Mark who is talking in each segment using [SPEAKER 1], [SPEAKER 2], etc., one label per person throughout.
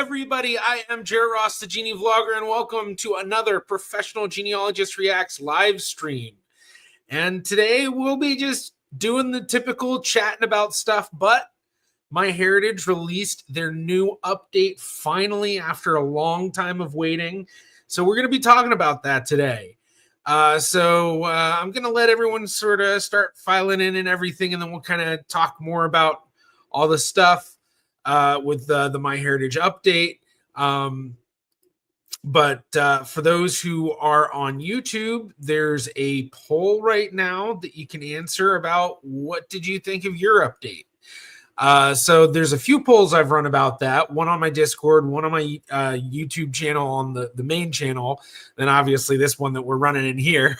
[SPEAKER 1] everybody. I am Jared Ross, the Genie Vlogger, and welcome to another Professional Genealogist Reacts live stream. And today we'll be just doing the typical chatting about stuff, but MyHeritage released their new update finally after a long time of waiting. So we're going to be talking about that today. I'm going to let everyone sort of start filing in and everything, and then we'll kind of talk more about all the stuff with the MyHeritage update. But for those who are on YouTube, there's a poll right now that you can answer about what did you think of your update. So there's a few polls I've run about that, one on my Discord, one on my YouTube channel on the main channel, then obviously this one that we're running in here.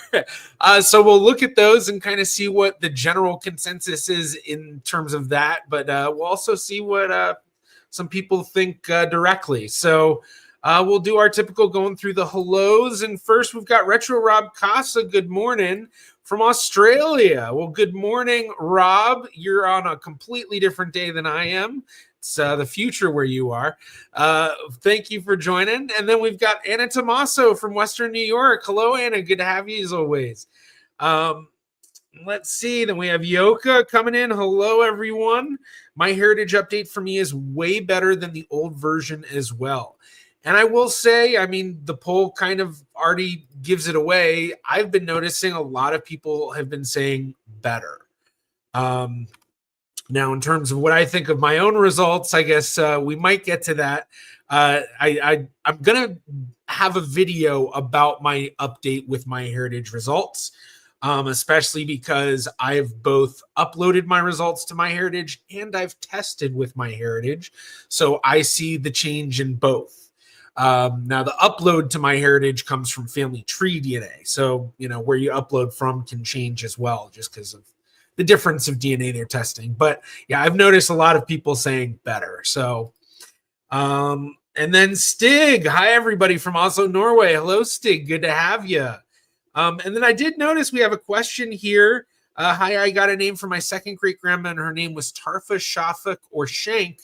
[SPEAKER 1] So we'll look at those and kind of see what the general consensus is in terms of that, but we'll also see what some people think directly. So we'll do our typical going through the hellos, and first we've got Retro Rob Casa. Good morning from Australia. Well, good morning, Rob. You're on a completely different day than I am. It's the future where you are. Thank you for joining. And then we've got Anna Tomaso from Western New York. Hello, Anna. Good to have you as always. Let's see. Then we have Yoka coming in. Hello, everyone. MyHeritage update for me is way better than the old version as well. And I will say, I mean, the poll kind of already gives it away. I've been noticing a lot of people have been saying better. Now, in terms of what I think of my own results, I guess we might get to that. I'm going to have a video about my update with MyHeritage results, especially because I've both uploaded my results to MyHeritage and I've tested with MyHeritage. So I see the change in both. Now, the upload to MyHeritage comes from family tree DNA. So, you know, where you upload from can change as well, just because of the difference of DNA they're testing. But yeah, I've noticed a lot of people saying better. So, and then Stig. Hi, everybody from Oslo, Norway. Hello, Stig. Good to have you. And then I did notice we have a question here. Hi, I got a name for my second great grandma, and her name was Tarfa, Shafak, or Shank.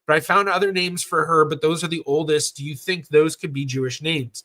[SPEAKER 1] But I found other names for her, but those are the oldest. Do you think those could be Jewish names?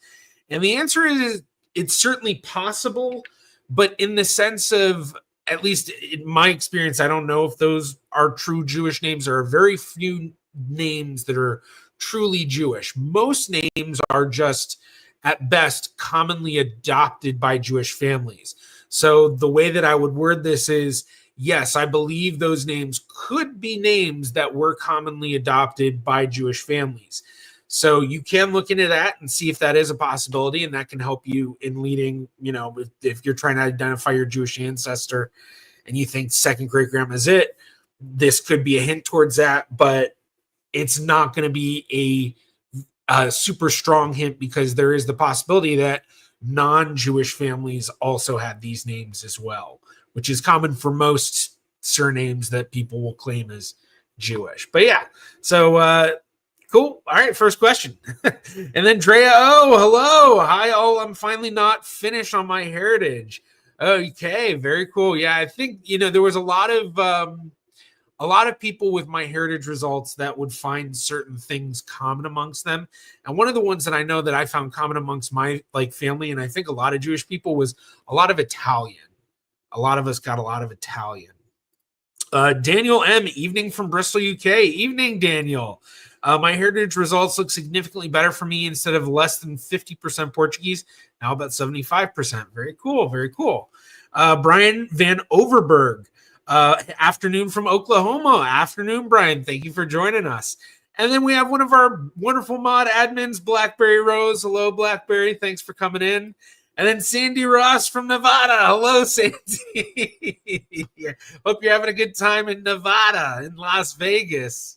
[SPEAKER 1] And the answer is it's certainly possible, but in the sense of, at least in my experience, I don't know if those are true Jewish names. There are very few names that are truly Jewish. Most names are just, at best, commonly adopted by Jewish families. So the way that I would word this is, yes, I believe those names could be names that were commonly adopted by Jewish families. So you can look into that and see if that is a possibility, and that can help you in leading, you know, if you're trying to identify your Jewish ancestor and you think second great grandma is it, this could be a hint towards that, but it's not going to be a super strong hint because there is the possibility that non-Jewish families also have these names as well, which is common for most surnames that people will claim as Jewish. But yeah, so cool. All right, first question. And then Drea, oh, hello. Hi, all. I'm finally not finished on MyHeritage. Okay, very cool. Yeah, I think, you know, there was a lot of people with MyHeritage results that would find certain things common amongst them. And one of the ones that I know that I found common amongst my family, and I think a lot of Jewish people, was a lot of Italian. A lot of us got a lot of Italian. Daniel M., evening from Bristol, UK. Evening, Daniel. MyHeritage results look significantly better for me. Instead of less than 50% Portuguese, now about 75%. Very cool, very cool. Brian Van Overberg. Afternoon from Oklahoma. Afternoon, Brian. Thank you for joining us. And then we have one of our wonderful mod admins, Blackberry Rose. Hello, Blackberry. Thanks for coming in. And then Sandy Ross from Nevada. Hello, Sandy. Hope you're having a good time in Nevada, in Las Vegas.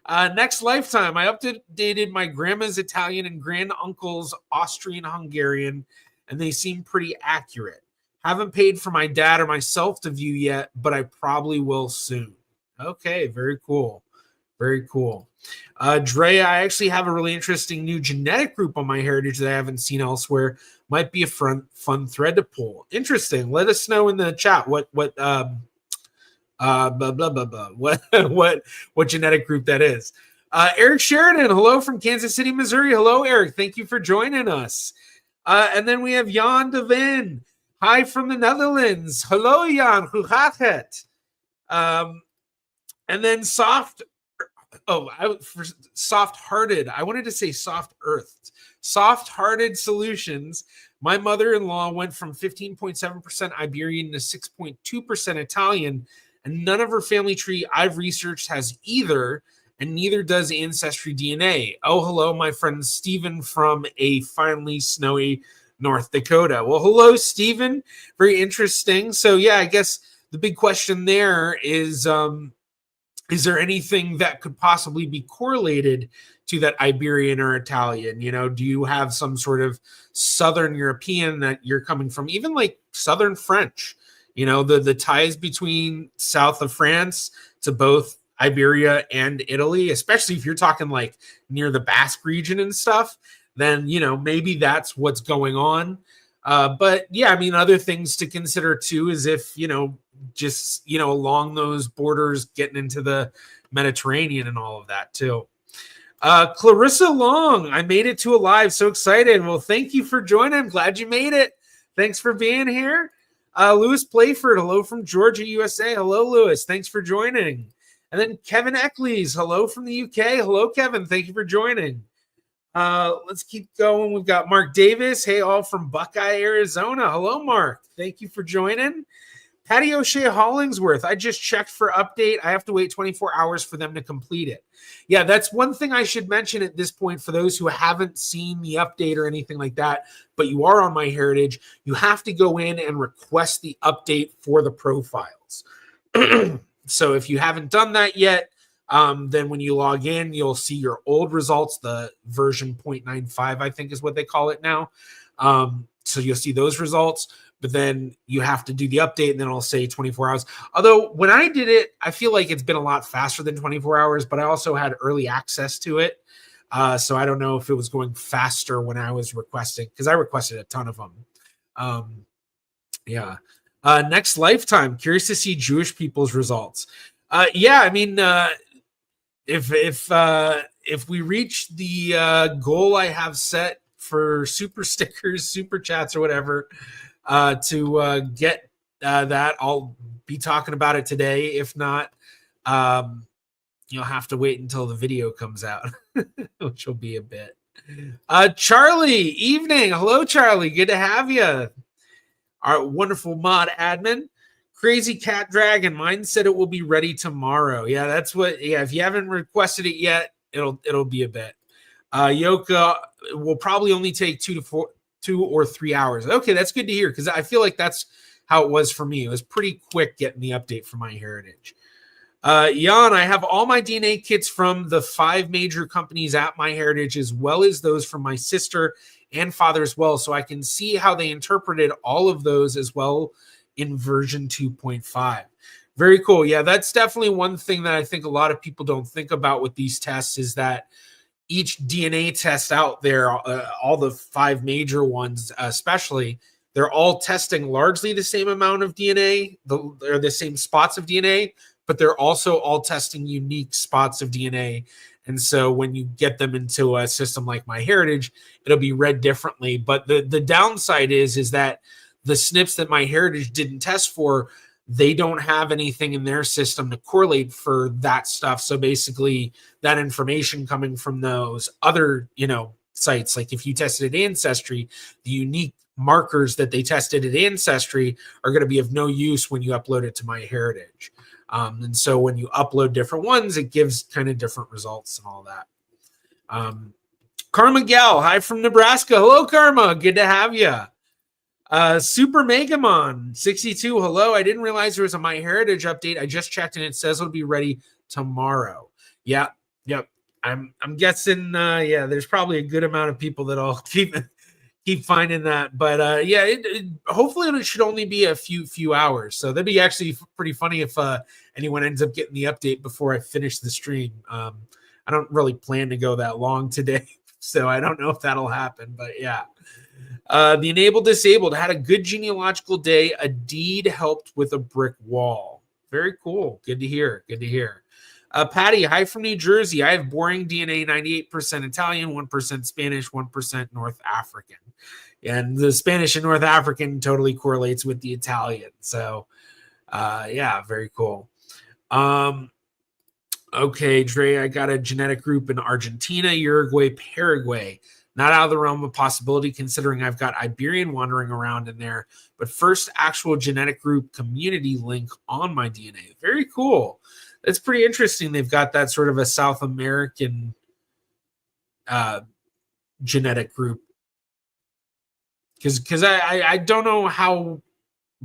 [SPEAKER 1] Next lifetime, I updated my grandma's Italian and granduncle's Austrian-Hungarian, and they seem pretty accurate. Haven't paid for my dad or myself to view yet, but I probably will soon. Okay, very cool. Very cool. Dre, I actually have a really interesting new genetic group on MyHeritage that I haven't seen elsewhere. Might be a fun thread to pull. Interesting. Let us know in the chat what genetic group that is. Eric Sheridan, hello from Kansas City, Missouri. Hello, Eric. Thank you for joining us. And then we have Jan de Vin. Hi from the Netherlands. Hello, Jan. Hoe gaat het? And then soft-hearted. I wanted to say soft-earthed. Soft-hearted solutions. My mother-in-law went from 15.7% Iberian to 6.2% Italian, and none of her family tree I've researched has either, and neither does Ancestry DNA. Oh, hello, my friend Stephen from a finally snowy North Dakota. Well, hello, Stephen. Very interesting. So, yeah, I guess the big question there is there anything that could possibly be correlated to that Iberian or Italian? Do you have some sort of Southern European that you're coming from, even like Southern French? The ties between south of France to both Iberia and Italy, especially if you're talking like near the Basque region and stuff, then, maybe that's what's going on. But yeah, I mean, other things to consider too is if, just, along those borders, getting into the Mediterranean and all of that too. Clarissa Long, I made it to a live. So excited. Well, thank you for joining. I'm glad you made it. Thanks for being here. Lewis Playford, hello from Georgia, USA. Hello, Lewis. Thanks for joining. And then Kevin Eccles, hello from the UK. Hello, Kevin. Thank you for joining. Let's keep going. We've got Mark Davis. Hey, all from Buckeye, Arizona. Hello, Mark. Thank you for joining. Patty O'Shea Hollingsworth. I just checked for update. I have to wait 24 hours for them to complete it. Yeah, that's one thing I should mention at this point for those who haven't seen the update or anything like that, but you are on MyHeritage. You have to go in and request the update for the profiles. So if you haven't done that yet, then when you log in, you'll see your old results, the version 0.95, I think is what they call it now. So you'll see those results, but then you have to do the update, and then it'll say 24 hours. Although when I did it, I feel like it's been a lot faster than 24 hours, but I also had early access to it. So I don't know if it was going faster when I was requesting, because I requested a ton of them. Yeah. Next lifetime, curious to see Jewish people's results. Yeah, I mean, if we reach the goal I have set for super stickers, super chats, or whatever, to get that, I'll be talking about it today. If not, you'll have to wait until the video comes out, which will be a bit. Charlie, evening. Hello, Charlie. Good to have you. Our wonderful mod admin. Crazy Cat Dragon. Mine said it will be ready tomorrow. Yeah, that's what. Yeah, if you haven't requested it yet, it'll be a bit. Yoka will probably only take 2 or 3 hours. Okay, that's good to hear, because I feel like that's how it was for me. It was pretty quick getting the update from MyHeritage. Jan, I have all my DNA kits from the 5 major companies at MyHeritage, as well as those from my sister and father as well, so I can see how they interpreted all of those as well in version 2.5. Very cool. Yeah, that's definitely one thing that I think a lot of people don't think about with these tests, is that each DNA test out there, all the 5 major ones especially, they're all testing largely the same amount of DNA, or the same spots of DNA, but they're also all testing unique spots of DNA. And so when you get them into a system like MyHeritage, it'll be read differently. But the downside is that the SNPs that MyHeritage didn't test for, they don't have anything in their system to correlate for that stuff. So basically that information coming from those other, sites, like if you tested at Ancestry, the unique markers that they tested at Ancestry are going to be of no use when you upload it to MyHeritage. And so when you upload different ones, it gives kind of different results and all that. Karma Gal, hi from Nebraska. Hello, Karma. Good to have you. Super Megamon 62. Hello. I didn't realize there was a MyHeritage update. I just checked and it says it'll be ready tomorrow. Yeah. Yep. I'm guessing. Yeah, there's probably a good amount of people that'll keep finding that, but yeah, hopefully it should only be a few hours. So that'd be actually pretty funny if anyone ends up getting the update before I finish the stream. I don't really plan to go that long today, so I don't know if that'll happen, but yeah. The Enabled Disabled had a good genealogical day. A deed helped with a brick wall. Very cool. Good to hear. Good to hear. Patty, hi from New Jersey. I have boring DNA, 98% Italian, 1% Spanish, 1% North African. And the Spanish and North African totally correlates with the Italian. So, yeah, very cool. Okay, Dre, I got a genetic group in Argentina, Uruguay, Paraguay. Not out of the realm of possibility, considering I've got Iberian wandering around in there. But first actual genetic group community link on my DNA. Very cool. That's pretty interesting. They've got that sort of a South American genetic group. Because I don't know how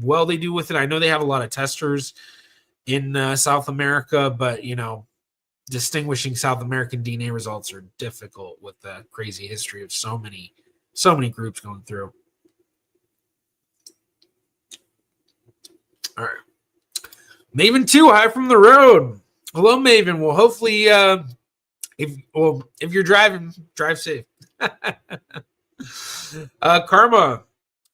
[SPEAKER 1] well they do with it. I know they have a lot of testers in South America, but, you know, distinguishing South American DNA results are difficult with the crazy history of so many groups going through. All right. Maven 2, hi from the road. Hello, Maven. Well, hopefully, if you're driving, drive safe. Karma.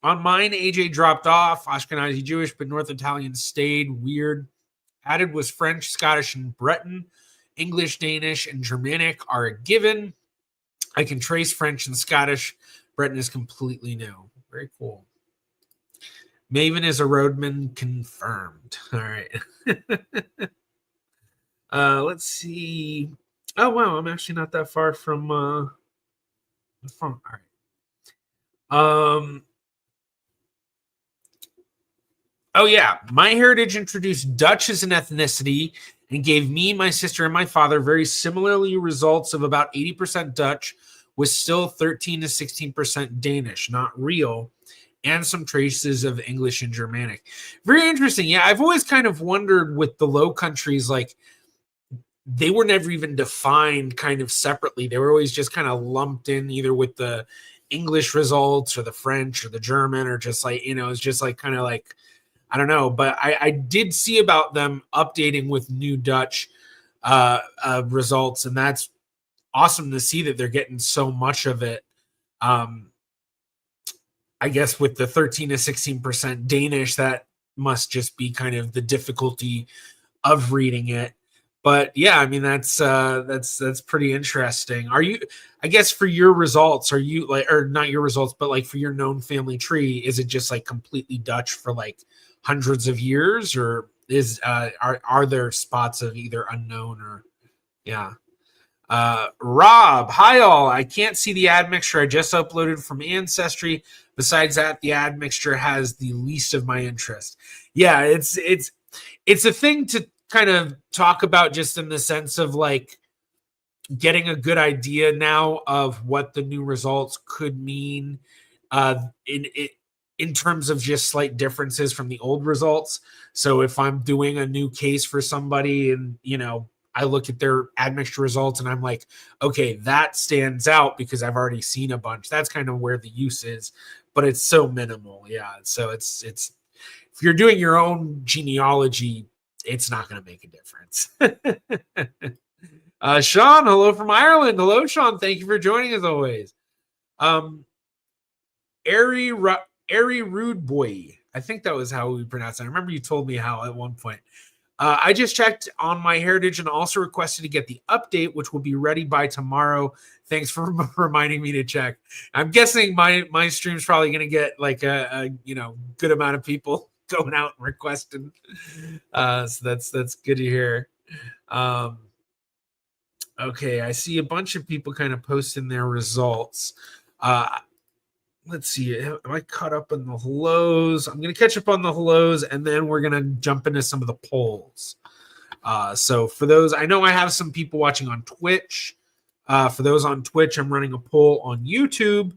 [SPEAKER 1] On mine, AJ dropped off. Ashkenazi Jewish, but North Italian stayed. Weird. Added was French, Scottish, and Breton. English, Danish, and Germanic are a given. I can trace French and Scottish. Breton is completely new. Very cool. Maven is a roadman confirmed. All right. Let's see. Oh, wow. I'm actually not that far from the phone. All right. Oh, yeah. MyHeritage introduced Dutch as an ethnicity and gave me, my sister, and my father very similarly results of about 80% Dutch with still 13 to 16% Danish, not real, and some traces of English and Germanic. Very interesting. Yeah, I've always kind of wondered with the Low Countries, like, they were never even defined kind of separately. They were always just kind of lumped in either with the English results or the French or the German, or just like, you know, it's just like kind of like, I don't know, but I did see about them updating with new Dutch results, and that's awesome to see that they're getting so much of it. I guess with the 13 to 16% Danish, that must just be kind of the difficulty of reading it. But yeah, I mean that's pretty interesting. Are you? I guess for your results, are you like, or not your results, but like for your known family tree, is it just like completely Dutch for like hundreds of years, or is are there spots of either unknown or yeah? Rob, hi all. I can't see the admixture I just uploaded from Ancestry. Besides that, the admixture has the least of my interest. Yeah, it's a thing to kind of talk about, just in the sense of like getting a good idea now of what the new results could mean in terms of just slight differences from the old results. So if I'm doing a new case for somebody and, you know, I look at their admixture results and I'm like, okay, that stands out because I've already seen a bunch. That's kind of where the use is, but it's so minimal. Yeah. So it's if you're doing your own genealogy, it's not going to make a difference. Sean, hello from Ireland. Hello, Sean. Thank you for joining as always. Airy Rude Boy. I think that was how we pronounce it. I remember you told me how at one point. I just checked on MyHeritage and also requested to get the update, which will be ready by tomorrow. Thanks for reminding me to check. I'm guessing my stream's probably going to get like a good amount of people going out and requesting. So that's good to hear. Okay, I see a bunch of people kind of posting their results. Let's see. Am I caught up on the hellos? I'm going to catch up on the hellos, and then we're going to jump into some of the polls. So for those, I know I have some people watching on Twitch. For those on Twitch, I'm running a poll on YouTube.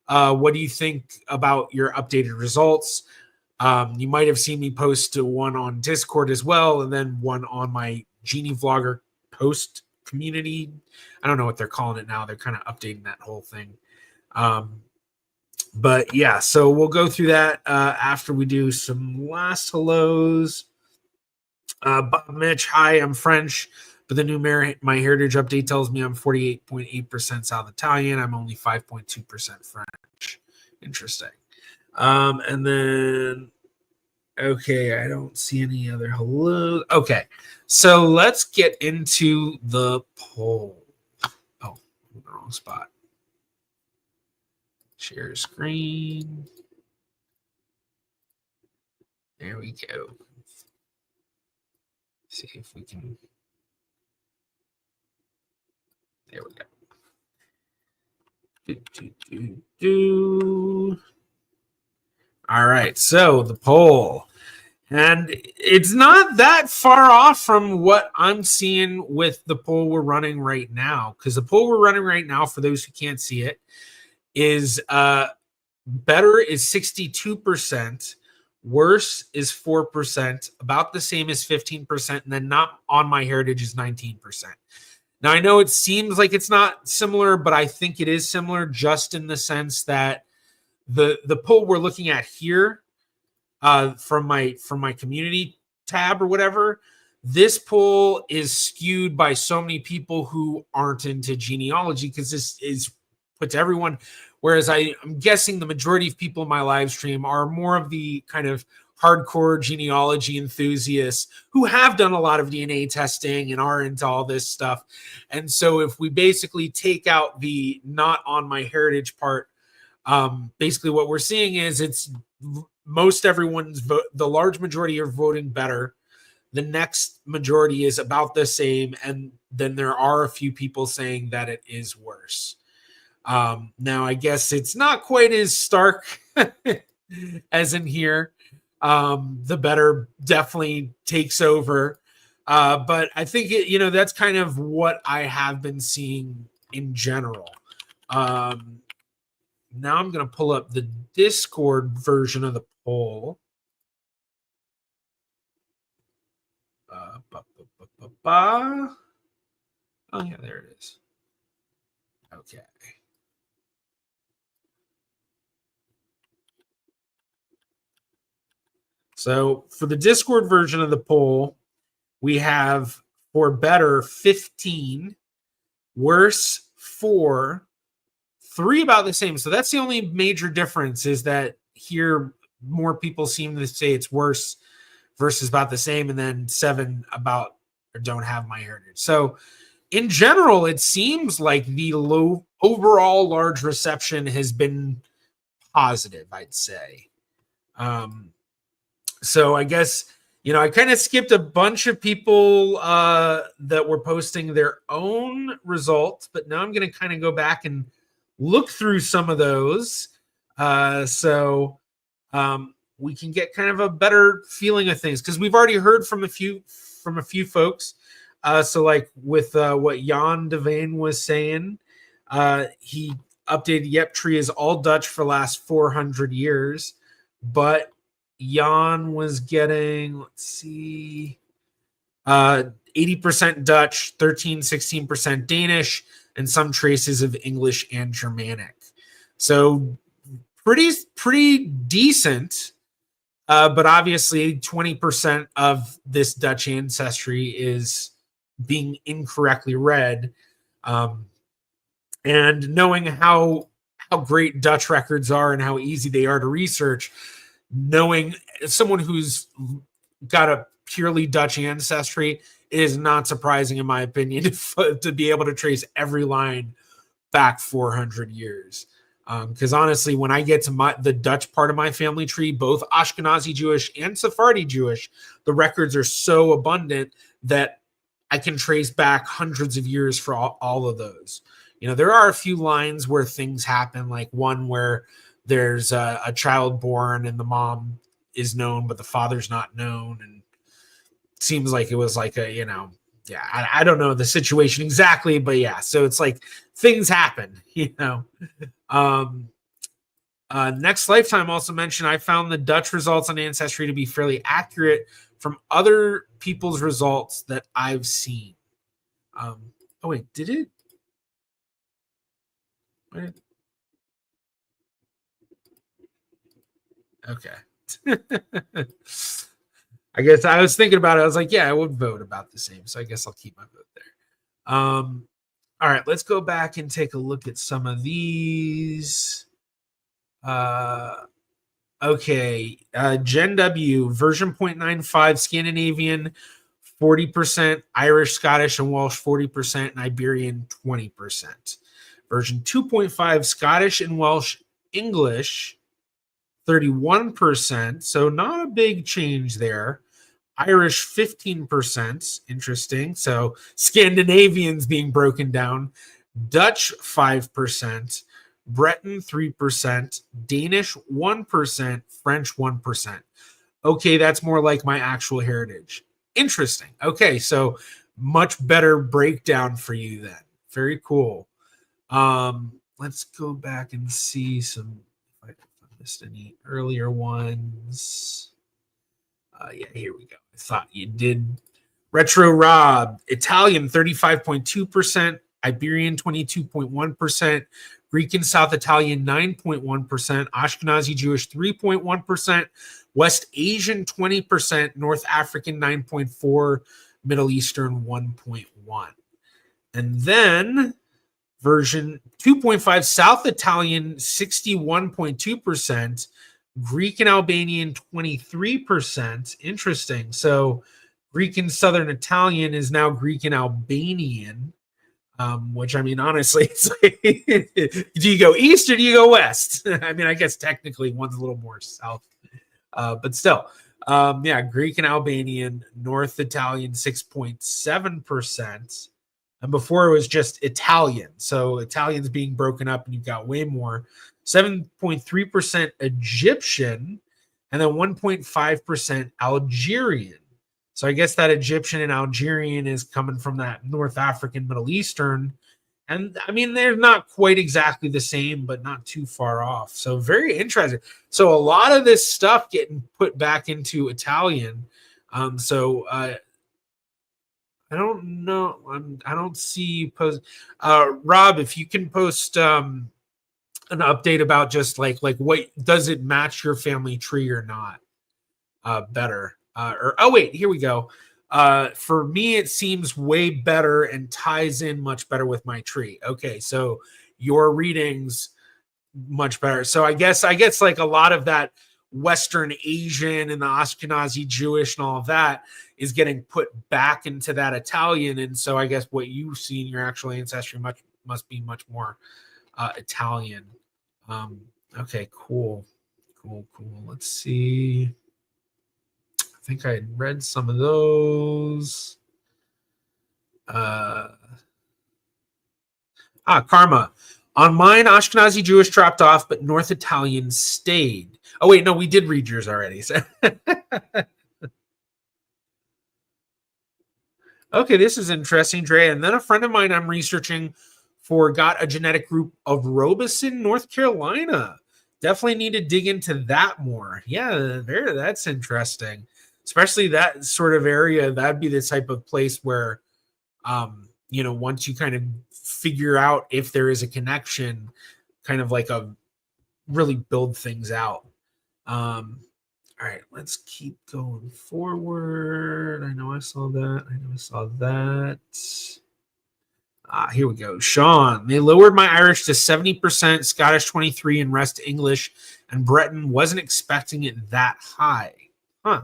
[SPEAKER 1] What do you think about your updated results? You might have seen me post one on Discord as well, and then one on my Genie Vlogger post community. I don't know what they're calling it now. They're kind of updating that whole thing. But yeah, so we'll go through that after we do some last hellos. Bob Mitch, hi, I'm French, but the new MyHeritage update tells me I'm 48.8% South Italian. I'm only 5.2% French. Interesting. And then Okay, I don't see any other hello. Okay, so let's get into the poll. Oh, wrong spot. Share screen. There we go. See if we can. There we go. All right, so the poll. And it's not that far off from what I'm seeing with the poll we're running right now. Because the poll we're running right now, for those who can't see it, is better is 62%, worse is 4%, about the same as 15%, and then not on MyHeritage is 19%. Now, I know it seems like it's not similar, but I think it is similar just in the sense that the poll we're looking at here from my community tab or whatever, this poll is skewed by so many people who aren't into genealogy because this is put to everyone. Whereas I'm guessing the majority of people in my live stream are more of the kind of hardcore genealogy enthusiasts who have done a lot of DNA testing and are into all this stuff. And so if we basically take out the not on MyHeritage part, basically what we're seeing is it's most everyone's vote, the large majority are voting better. The next majority is about the same, and then there are a few people saying that it is worse. Now, I guess it's not quite as stark as in here. The better definitely takes over. But I think that's kind of what I have been seeing in general. Now I'm going to pull up the Discord version of the poll. Oh, yeah, there it is. Okay. So for the Discord version of the poll, we have for better 15, worse 4, 3 about the same. So that's the only major difference, is that here more people seem to say it's worse versus about the same, and then 7 about or don't have MyHeritage. So in general, it seems like the low overall large reception has been positive, I'd say. So I guess, I kind of skipped a bunch of people that were posting their own results, but now I'm going to kind of go back and look through some of those. So we can get kind of a better feeling of things, because we've already heard from a few folks. So like with what Jan Devane was saying, he updated Yep Tree is all Dutch for the last 400 years, but Jan was getting, let's see, 80% Dutch, 16% Danish, and some traces of English and Germanic. So pretty decent. But obviously 20% of this Dutch ancestry is being incorrectly read. And knowing how great Dutch records are and how easy they are to research, knowing someone who's got a purely Dutch ancestry, it is not surprising, in my opinion, to be able to trace every line back 400 years. Because honestly, when I get to the Dutch part of my family tree, both Ashkenazi Jewish and Sephardi Jewish, the records are so abundant that I can trace back hundreds of years for all of those. There are a few lines where things happen, like one where there's a child born and the mom is known, but the father's not known. And it seems like it was like I don't know the situation exactly, but yeah. So it's like things happen, Next Lifetime also mentioned, I found the Dutch results on Ancestry to be fairly accurate from other people's results that I've seen. Oh wait, did it? Okay. I guess I was thinking about it. I was like, yeah, I would vote about the same. So I guess I'll keep my vote there. All right, let's go back and take a look at some of these. Okay, Gen W version 0.95 Scandinavian 40%, Irish, Scottish, and Welsh 40%, and Iberian 20%. Version 2.5 Scottish and Welsh English 31%, so not a big change there. Irish 15%, interesting. So Scandinavians being broken down. Dutch 5%, Breton 3%, Danish 1%, French 1%. Okay, that's more like my actual heritage. Interesting. Okay, so much better breakdown for you then. Very cool. Let's go back and see some if I missed any earlier ones. Yeah, here we go. I thought you did. Retro Rob, Italian 35.2%, Iberian 22.1%, Greek and South Italian 9.1%, Ashkenazi Jewish 3.1%, West Asian 20%, North African 9.4%, Middle Eastern 1.1%. And then version 2.5, South Italian 61.2%, Greek and Albanian 23%. Interesting. So Greek and Southern Italian is now Greek and Albanian, which I mean, honestly, it's like, do you go east or do you go west? I mean, I guess technically one's a little more south, but still, yeah, Greek and Albanian, North Italian 6.7%. And before it was just Italian. So Italians being broken up, and you've got way more. 7.3% Egyptian, and then 1.5% Algerian. So I guess that Egyptian and Algerian is coming from that North African, Middle Eastern. And I mean, they're not quite exactly the same, but not too far off. So very interesting. So a lot of this stuff getting put back into Italian. I don't know. I don't see post. Rob, if you can post an update about just like what does it match your family tree or not? Better. Oh wait, here we go. For me, it seems way better and ties in much better with my tree. Okay, so your readings much better. So I guess like a lot of that Western Asian and the Ashkenazi Jewish and all of that is getting put back into that Italian. And so I guess what you see in your actual ancestry must be much more Italian. Okay, cool. Let's see. I think I had read some of those. Karma. On mine, Ashkenazi Jewish dropped off, but North Italian stayed. Oh, wait, no, we did read yours already. So okay, this is interesting, Dre. And then a friend of mine I'm researching for got a genetic group of Robeson, North Carolina. Definitely need to dig into that more. Yeah, that's interesting. Especially that sort of area. That'd be the type of place where, once you kind of figure out if there is a connection, kind of like really build things out. All right, let's keep going forward. I know I saw that. Here we go. Sean, they lowered my Irish to 70%, Scottish 23%, and rest English and Breton. Wasn't expecting it that high. Huh.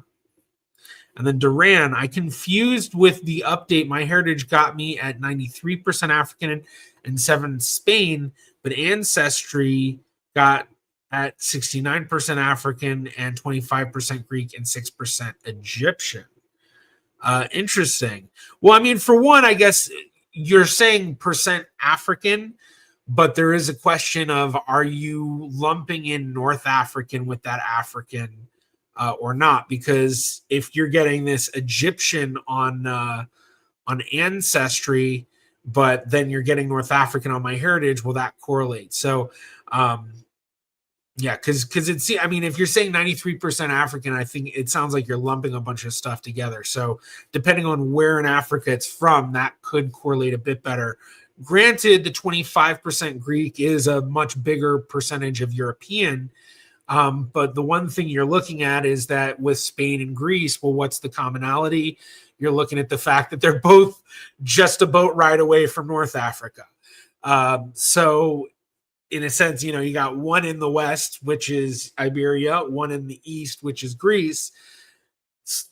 [SPEAKER 1] And then Duran, I confused with the update. MyHeritage got me at 93% African and 7% Spain, but Ancestry got at 69% African and 25% Greek and 6% Egyptian. Interesting. Well, I mean, for one, I guess you're saying percent African, but there is a question of, are you lumping in North African with that African or not? Because if you're getting this Egyptian on Ancestry, but then you're getting North African on MyHeritage, well, that correlates. So, yeah, because it's, I mean, if you're saying 93% African, I think it sounds like you're lumping a bunch of stuff together. So depending on where in Africa it's from, that could correlate a bit better. Granted, the 25% Greek is a much bigger percentage of European. But the one thing you're looking at is that with Spain and Greece, well, what's the commonality? You're looking at the fact that they're both just a boat ride away from North Africa. So in a sense, you got one in the west, which is Iberia, one in the east, which is Greece.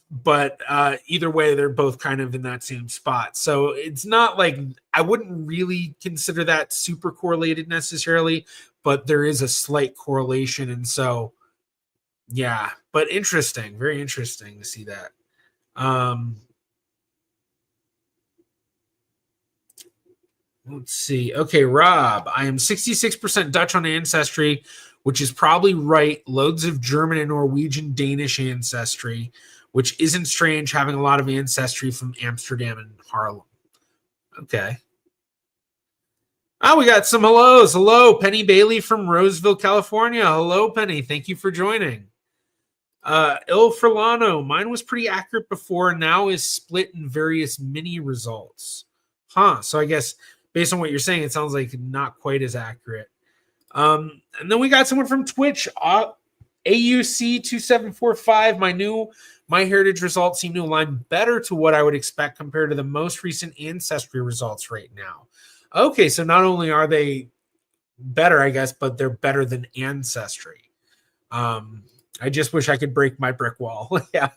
[SPEAKER 1] But either way, they're both kind of in that same spot. So it's not like I wouldn't really consider that super correlated necessarily, but there is a slight correlation. And so, yeah, but interesting, very interesting to see that. Let's see. Okay, Rob, I am 66% Dutch on Ancestry, which is probably right. Loads of German and Norwegian, Danish ancestry, which isn't strange having a lot of ancestry from Amsterdam and Harlem. Okay. Oh, we got some hellos. Hello, Penny Bailey from Roseville, California. Hello, Penny. Thank you for joining. Il Furlano, mine was pretty accurate before, now is split in various mini results. Huh. So I guess based on what you're saying, it sounds like not quite as accurate. And then we got someone from Twitch, AUC2745. My new MyHeritage results seem to align better to what I would expect compared to the most recent Ancestry results right now. Okay, so not only are they better, I guess, but they're better than Ancestry. I just wish I could break my brick wall. Yeah.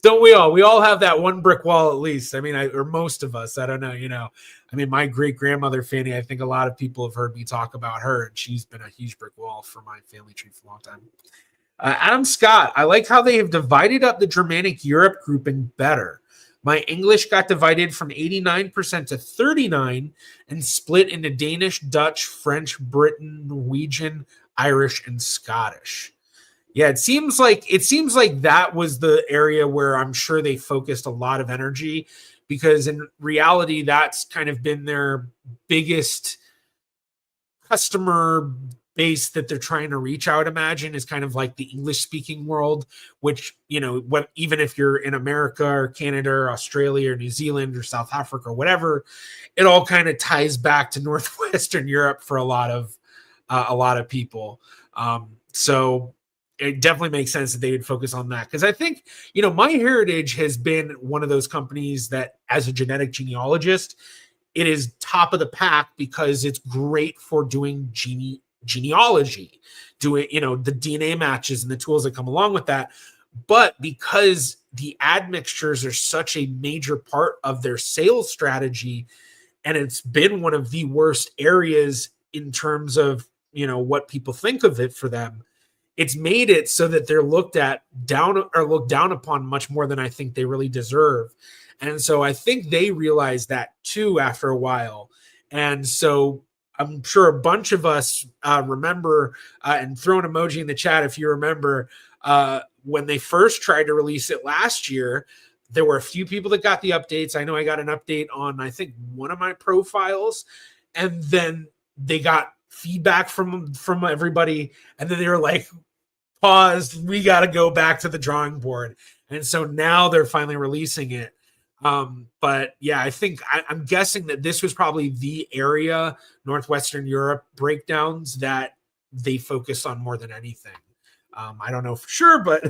[SPEAKER 1] Don't we all? We all have that one brick wall at least. I mean, or most of us. I don't know. I mean, my great grandmother Fanny. I think a lot of people have heard me talk about her, and she's been a huge brick wall for my family tree for a long time. Adam Scott, I like how they have divided up the Germanic Europe grouping better. My English got divided from 89% to 39% and split into Danish, Dutch, French, Britain, Norwegian, Irish, and Scottish. Yeah, it seems like that was the area where I'm sure they focused a lot of energy, because in reality, that's kind of been their biggest customer base that they're trying to reach. I would imagine is kind of like the English speaking world, which, even if you're in America or Canada or Australia or New Zealand or South Africa or whatever, it all kind of ties back to Northwestern Europe for a lot of people. So it definitely makes sense that they would focus on that, because I think, MyHeritage has been one of those companies that, as a genetic genealogist, it is top of the pack because it's great for doing genealogy, doing, the DNA matches and the tools that come along with that. But because the admixtures are such a major part of their sales strategy, and it's been one of the worst areas in terms of, what people think of it for them, it's made it so that they're looked down upon much more than I think they really deserve. And so I think they realized that too after a while. And so I'm sure a bunch of us remember, and throw an emoji in the chat if you remember, when they first tried to release it last year, there were a few people that got the updates. I know I got an update on, I think, one of my profiles, and then they got feedback from everybody, and then they were like, paused, we got to go back to the drawing board. And so now they're finally releasing it. But yeah, I think I'm guessing that this was probably the area, Northwestern Europe breakdowns, that they focus on more than anything. I don't know for sure, but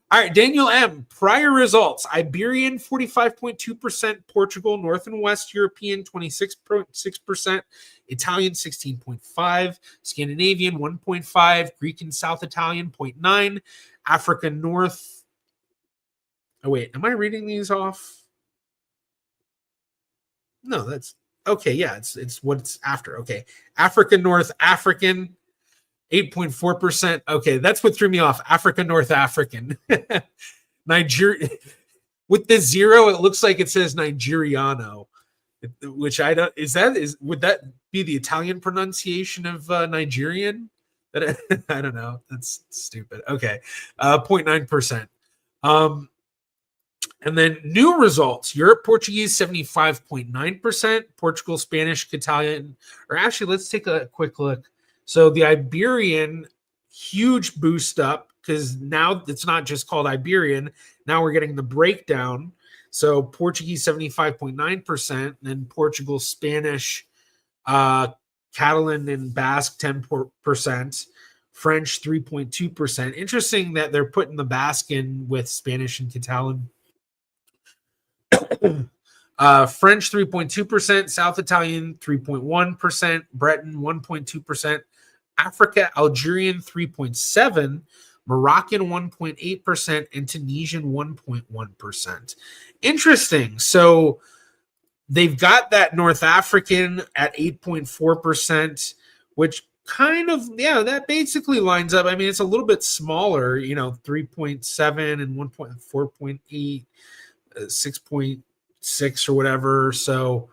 [SPEAKER 1] All right, Daniel M. Prior results: Iberian 45.2%, Portugal, North and West European 26.6%, Italian 16.5%, Scandinavian 1.5%, Greek and South Italian 0.9%, Africa North. Oh wait, am I reading these off? No, that's okay. Yeah, it's what's after. Okay, Africa North African 8.4%. Okay, that's what threw me off. Africa North African. Nigeria with the zero, it looks like it says Nigeriano, which I don't. Would that be the Italian pronunciation of Nigerian? That I don't know. That's stupid. Okay, 0.9%. And then new results: Europe Portuguese 75.9%, Portugal Spanish Italian. Or actually, let's take a quick look. So the Iberian, huge boost up, because now it's not just called Iberian. Now we're getting the breakdown. So Portuguese 75.9%, then Portugal Spanish, Catalan and Basque 10%, French 3.2%. Interesting that they're putting the Basque in with Spanish and Catalan. French 3.2%, South Italian 3.1%, Breton 1.2%, Africa Algerian 3.7%, Moroccan 1.8%, and Tunisian 1.1%. Interesting. So they've got that North African at 8.4%, which kind of, yeah, that basically lines up. I mean, it's a little bit smaller, 3.7 and 1.4.8, 6.6 or whatever. So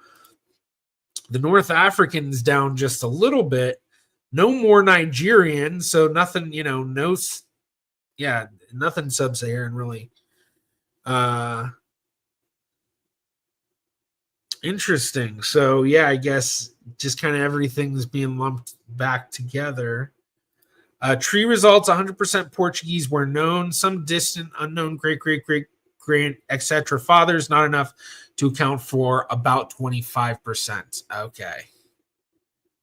[SPEAKER 1] the North African's down just a little bit. No more Nigerian, so nothing, nothing sub-Saharan really. Interesting. So yeah, I guess just kind of everything's being lumped back together. Tree results: 100% Portuguese were known. Some distant, unknown great, etc. fathers, not enough to account for about 25%. Okay,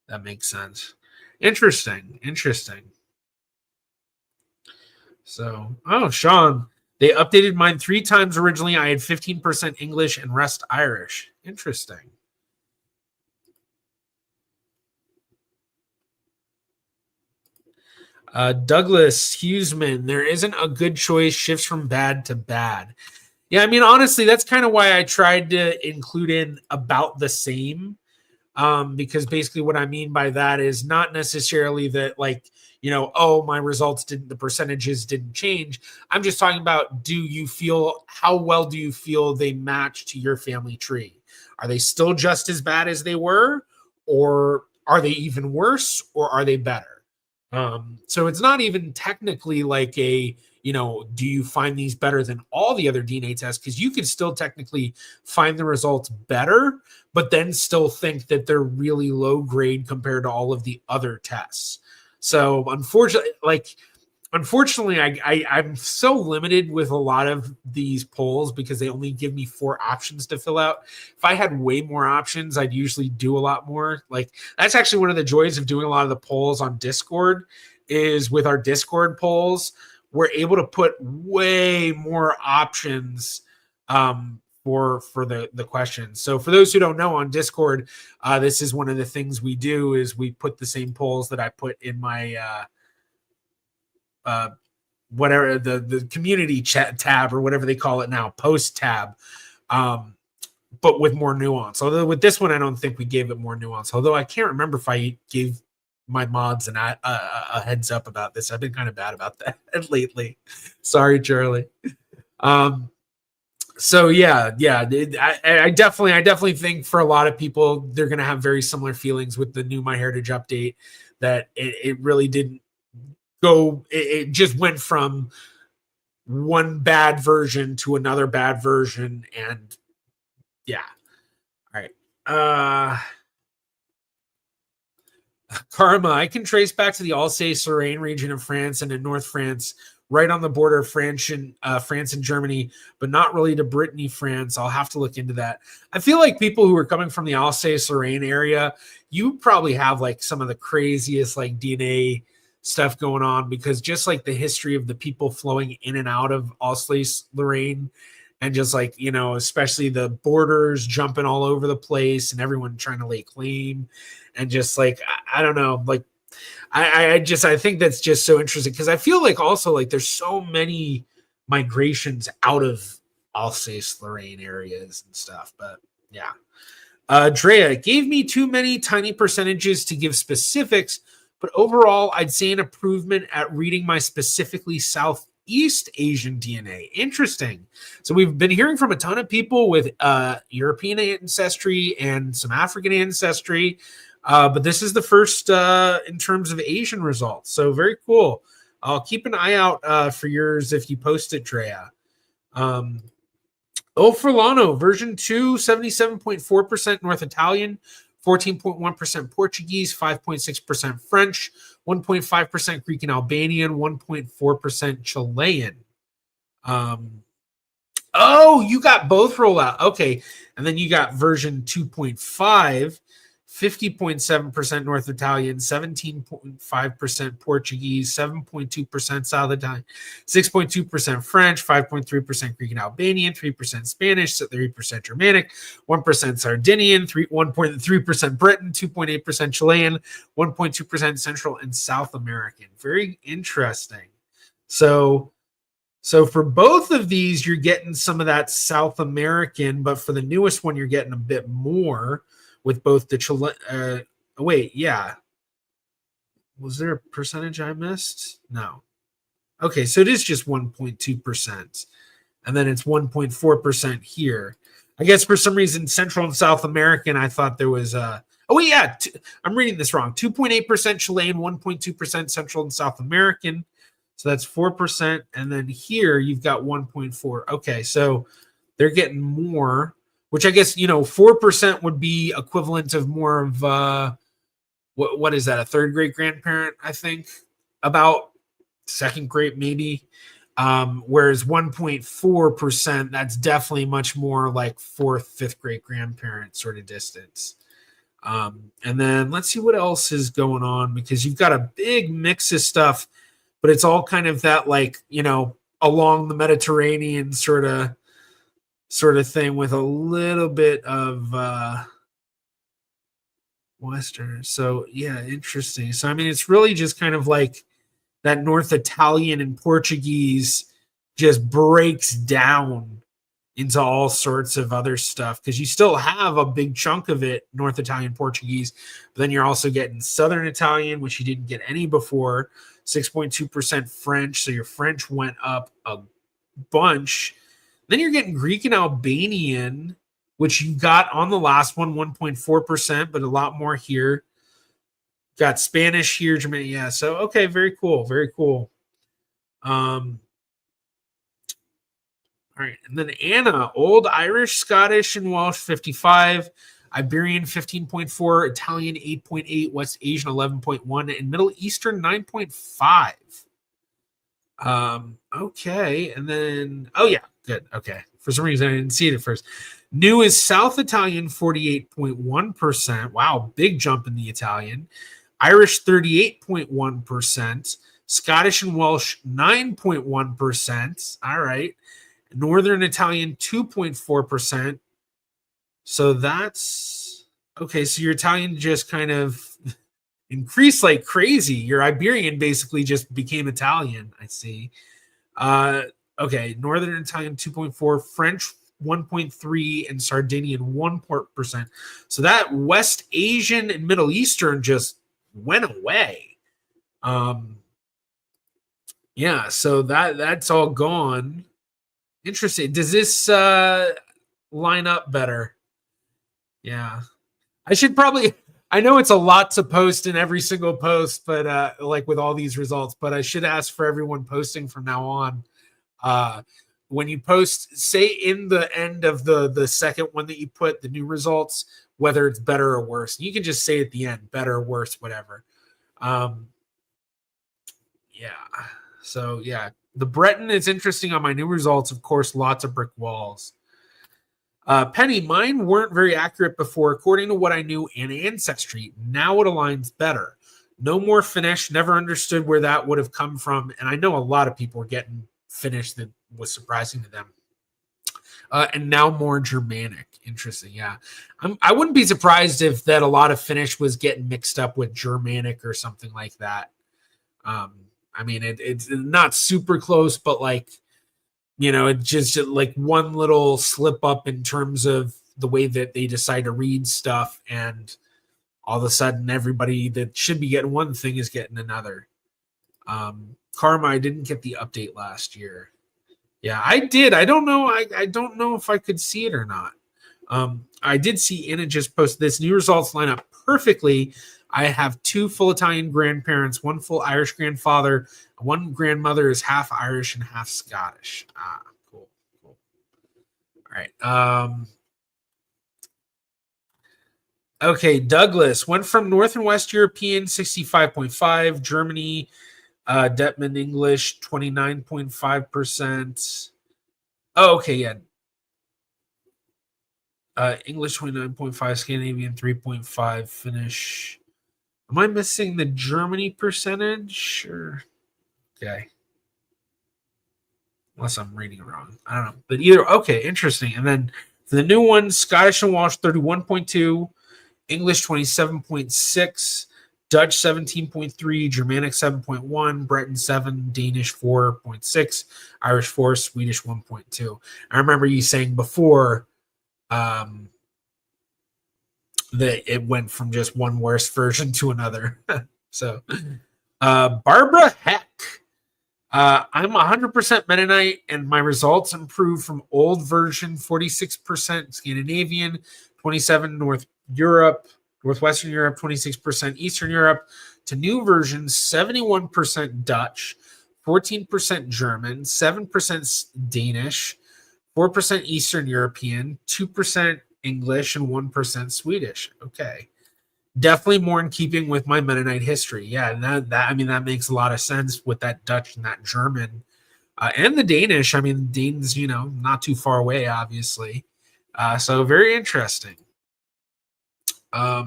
[SPEAKER 1] that makes sense. Interesting. So, Sean, they updated mine 3 times originally. I had 15% English and rest Irish. Interesting. Douglas Hughesman, there isn't a good choice, shifts from bad to bad. Yeah, I mean, honestly, that's kind of why I tried to include in about the same. Because basically what I mean by that is not necessarily that, like, my results the percentages didn't change. I'm just talking about, how well do you feel they match to your family tree? Are they still just as bad as they were, or are they even worse, or are they better? So it's not even technically like do you find these better than all the other DNA tests? Because you can still technically find the results better, but then still think that they're really low grade compared to all of the other tests. So unfortunately, I'm so limited with a lot of these polls because they only give me 4 options to fill out. If I had way more options, I'd usually do a lot more. Like, that's actually one of the joys of doing a lot of the polls on Discord, is with our Discord polls, we're able to put way more options for the questions. So for those who don't know, on Discord, this is one of the things we do, is we put the same polls that I put in my whatever the community chat tab, or whatever they call it now, post tab, but with more nuance. Although with this one, I don't think we gave it more nuance. Although I can't remember if I gave my mods a heads up about this. I've been kind of bad about that lately. Sorry, Charlie. So yeah, I definitely think for a lot of people, they're going to have very similar feelings with the new MyHeritage update, that it really didn't go, it just went from one bad version to another bad version. And yeah. All right. Karma, I can trace back to the Alsace-Lorraine region of France and in North France, right on the border of France and Germany, but not really to Brittany, France. I'll have to look into that. I feel like people who are coming from the Alsace-Lorraine area, you probably have like some of the craziest like DNA stuff going on, because just like the history of the people flowing in and out of Alsace-Lorraine, and just like, especially the borders jumping all over the place and everyone trying to lay claim, and just like, I don't know, like, I think that's just so interesting, because I feel like also like there's so many migrations out of Alsace-Lorraine areas and stuff. But yeah. Drea gave me too many tiny percentages to give specifics, but overall, I'd say an improvement at reading my specifically Southeast Asian DNA. Interesting. So we've been hearing from a ton of people with European ancestry and some African ancestry, but this is the first in terms of Asian results. So very cool. I'll keep an eye out for yours if you post it, Drea. Furlano, version 2, 77.4% North Italian, 14.1% Portuguese, 5.6% French, 1.5% Greek and Albanian, 1.4% Chilean. You got both rolled out. Okay. And then you got version 2.5, 50.7% North Italian, 17.5% Portuguese, 7.2% South Italian, 6.2% French, 5.3% Greek and Albanian, 3% Spanish, 3% Germanic, 1% Sardinian, 1.3% Britain, 2.8% Chilean, 1.2% Central and South American. Very interesting. So for both of these, you're getting some of that South American, but for the newest one, you're getting a bit more with both the Chile. Was there a percentage I missed? No. Okay, so it is just 1.2%. And then it's 1.4% here. I guess for some reason, Central and South American, I thought there was I'm reading this wrong. 2.8% Chilean, 1.2% Central and South American. So that's 4%. And then here you've got 1.4. Okay, so they're getting more, which I guess, 4% would be equivalent of more of, what is that, a third great grandparent, I think, about second great maybe. Whereas 1.4%, that's definitely much more like fourth, fifth great grandparent sort of distance. And then let's see what else is going on, because you've got a big mix of stuff, but it's all kind of that, like, along the Mediterranean sort of thing with a little bit of Western. So yeah, interesting. So I mean, it's really just kind of like that North Italian and Portuguese just breaks down into all sorts of other stuff, because you still have a big chunk of it North Italian, Portuguese, but then you're also getting Southern Italian, which you didn't get any before, 6.2% French, so your French went up a bunch. Then you're getting Greek and Albanian, which you got on the last one, 1.4%, but a lot more here. Got Spanish here, German. Yeah, so okay, very cool, very cool. All right, and then Anna, Old Irish, Scottish, and Welsh, 55. Iberian, 15.4. Italian, 8.8. West Asian, 11.1. And Middle Eastern, 9.5. Okay, and then, oh yeah, good, okay. For some reason, I didn't see it at first. New is South Italian, 48.1%. Wow, big jump in the Italian. Irish, 38.1%. Scottish and Welsh, 9.1%. All right. Northern Italian, 2.4%. So that's okay. So your Italian just kind of increased like crazy. Your Iberian basically just became Italian, I see. Okay. Northern Italian, 2.4%. French, 1.3%. And Sardinian, 1%. So that West Asian and Middle Eastern just went away. Yeah. So that's all gone. Interesting. Does this line up better? Yeah. I know it's a lot to post in every single post, but like with all these results, but I should ask for everyone posting from now on. When you post, say in the end of the second one that you put the new results, whether it's better or worse. You can just say at the end, better or worse, whatever. Yeah. So yeah. The Breton is interesting on my new results. Of course, lots of brick walls. Penny, mine weren't very accurate before. According to what I knew in Ancestry, now it aligns better. No more Finnish. Never understood where that would have come from. And I know a lot of people were getting Finnish that was surprising to them. And now more Germanic. Interesting. Yeah. I wouldn't be surprised if that a lot of Finnish was getting mixed up with Germanic or something like that. I mean, it's not super close, but like, it's just like one little slip up in terms of the way that they decide to read stuff. And all of a sudden, everybody that should be getting one thing is getting another. Karma, I didn't get the update last year. Yeah, I did. I don't know. I don't know if I could see it or not. I did see Anna just post this. New results line up perfectly. I have 2 full Italian grandparents, 1 full Irish grandfather, 1 grandmother is half Irish and half Scottish. Cool. All right. Okay, Douglas went from North and West European, 65.5, Germany, Detman English, 29.5%. Oh, okay, yeah. English 29.5, Scandinavian 3.5, Finnish. Am I missing the Germany percentage? Or okay. Unless I'm reading it wrong. I don't know. But either, okay, interesting. And then for the new one, Scottish and Welsh 31.2, English 27.6, Dutch 17.3, Germanic 7.1, Breton 7, Danish 4.6, Irish 4, Swedish 1.2. I remember you saying before that it went from just one worse version to another. So, Barbara Heck. I'm 100% Mennonite, and my results improved from old version 46% Scandinavian, 27 Northwestern Europe, 26% Eastern Europe, to new version 71% Dutch, 14% German, 7% Danish, 4% Eastern European, 2% English, and 1% Swedish. Okay. Definitely more in keeping with my Mennonite history. Yeah, and that makes a lot of sense with that Dutch and that German and the Danish. I mean, Danes, not too far away, obviously. So very interesting. How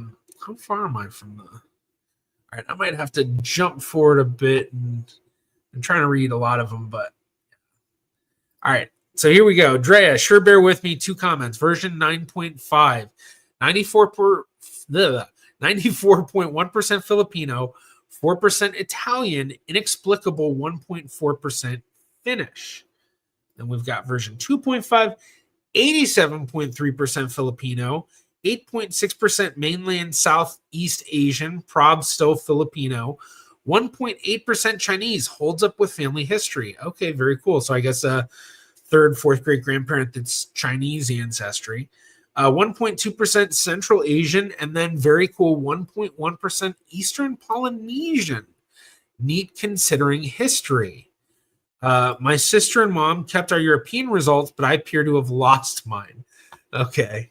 [SPEAKER 1] far am I from the? All right, I might have to jump forward a bit, and I'm trying to read a lot of them, but all right. So here we go. Drea, sure, bear with me. 2 comments. Version 9.5, 94.1% Filipino, 4% Italian, inexplicable 1.4% Finnish. Then we've got version 2.5, 87.3% Filipino, 8.6% mainland Southeast Asian, prob still Filipino, 1.8% Chinese, holds up with family history. Okay, very cool. So I guess a third, fourth great grandparent that's Chinese ancestry. 1.2% Central Asian, and then very cool 1.1% Eastern Polynesian. Neat considering history. My sister and mom kept our European results, but I appear to have lost mine. Okay.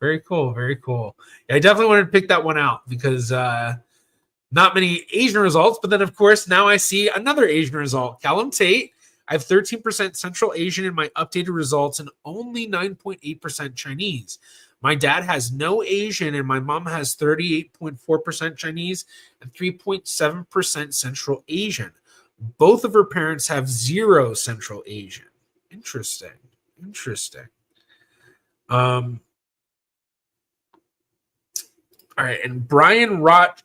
[SPEAKER 1] Very cool. Yeah, I definitely wanted to pick that one out because not many Asian results, but then, of course, now I see another Asian result. Callum Tate, I have 13% Central Asian in my updated results and only 9.8% Chinese. My dad has no Asian and my mom has 38.4% Chinese and 3.7% Central Asian. Both of her parents have 0 Central Asian. Interesting. All right, and Brain Rot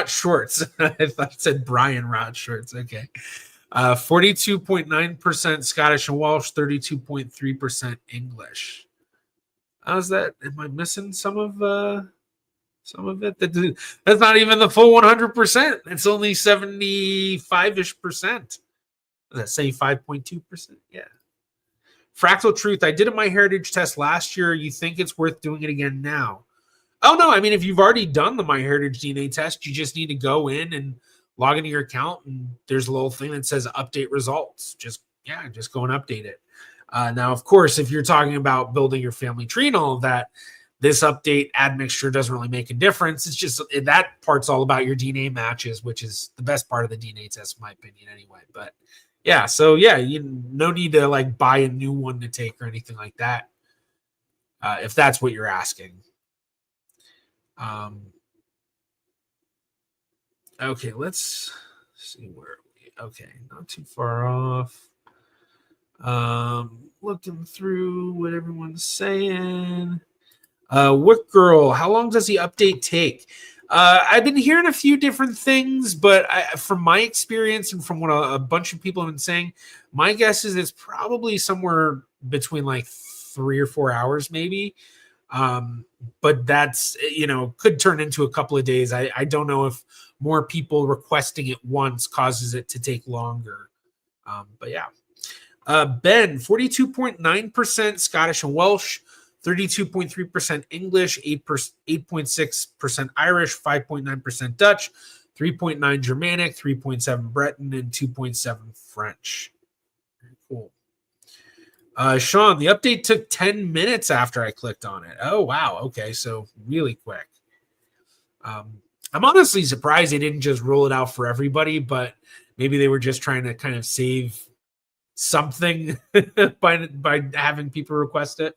[SPEAKER 1] Shorts. I thought it said Brian Rot Shorts. Okay. 42.9% Scottish and Welsh, 32.3% English. How's that? Am I missing some of it? That's not even the full 100%. It's only 75-ish percent. Does that say 5.2%? Yeah. Fractal Truth. I did a MyHeritage test last year. You think it's worth doing it again now? Oh, no. I mean, if you've already done the MyHeritage DNA test, you just need to go in and log into your account, and there's a little thing that says update results. Just go and update it. Now, of course, if you're talking about building your family tree and all of that, this update admixture doesn't really make a difference. It's just that part's all about your DNA matches, which is the best part of the DNA test, in my opinion, anyway. But yeah, so yeah, no need to like buy a new one to take or anything like that, if that's what you're asking. Okay, let's see where we. Okay, not too far off. Looking through what everyone's saying. Wick Girl, how long does the update take? I've been hearing a few different things, but from my experience and from what a bunch of people have been saying, my guess is it's probably somewhere between like 3 or 4 hours, maybe. But that's, could turn into a couple of days. I don't know if more people requesting it once causes it to take longer. But yeah. Ben, 42.9% Scottish and Welsh, 32.3% English, 8.6% Irish, 5.9% Dutch, 3.9 Germanic, 3.7 Breton, and 2.7 French. Very cool. Sean, the update took 10 minutes after I clicked on it. Oh, wow. Okay, so really quick. I'm honestly surprised they didn't just roll it out for everybody, but maybe they were just trying to kind of save something by having people request it.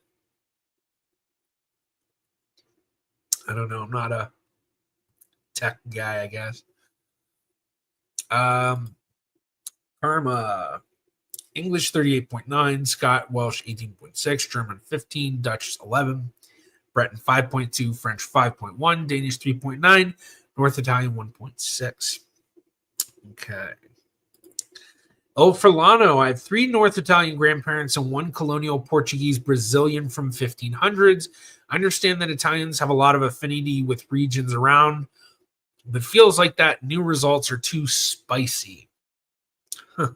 [SPEAKER 1] I don't know. I'm not a tech guy, I guess. Karma. English 38.9, Scott Welsh 18.6, German 15, Dutch 11, Breton 5.2, French 5.1, Danish 3.9, North Italian 1.6. Okay. Oh, for Lano, I have 3 North Italian grandparents and 1 colonial Portuguese Brazilian from 1500s. I understand that Italians have a lot of affinity with regions around, but feels like that new results are too spicy. Huh.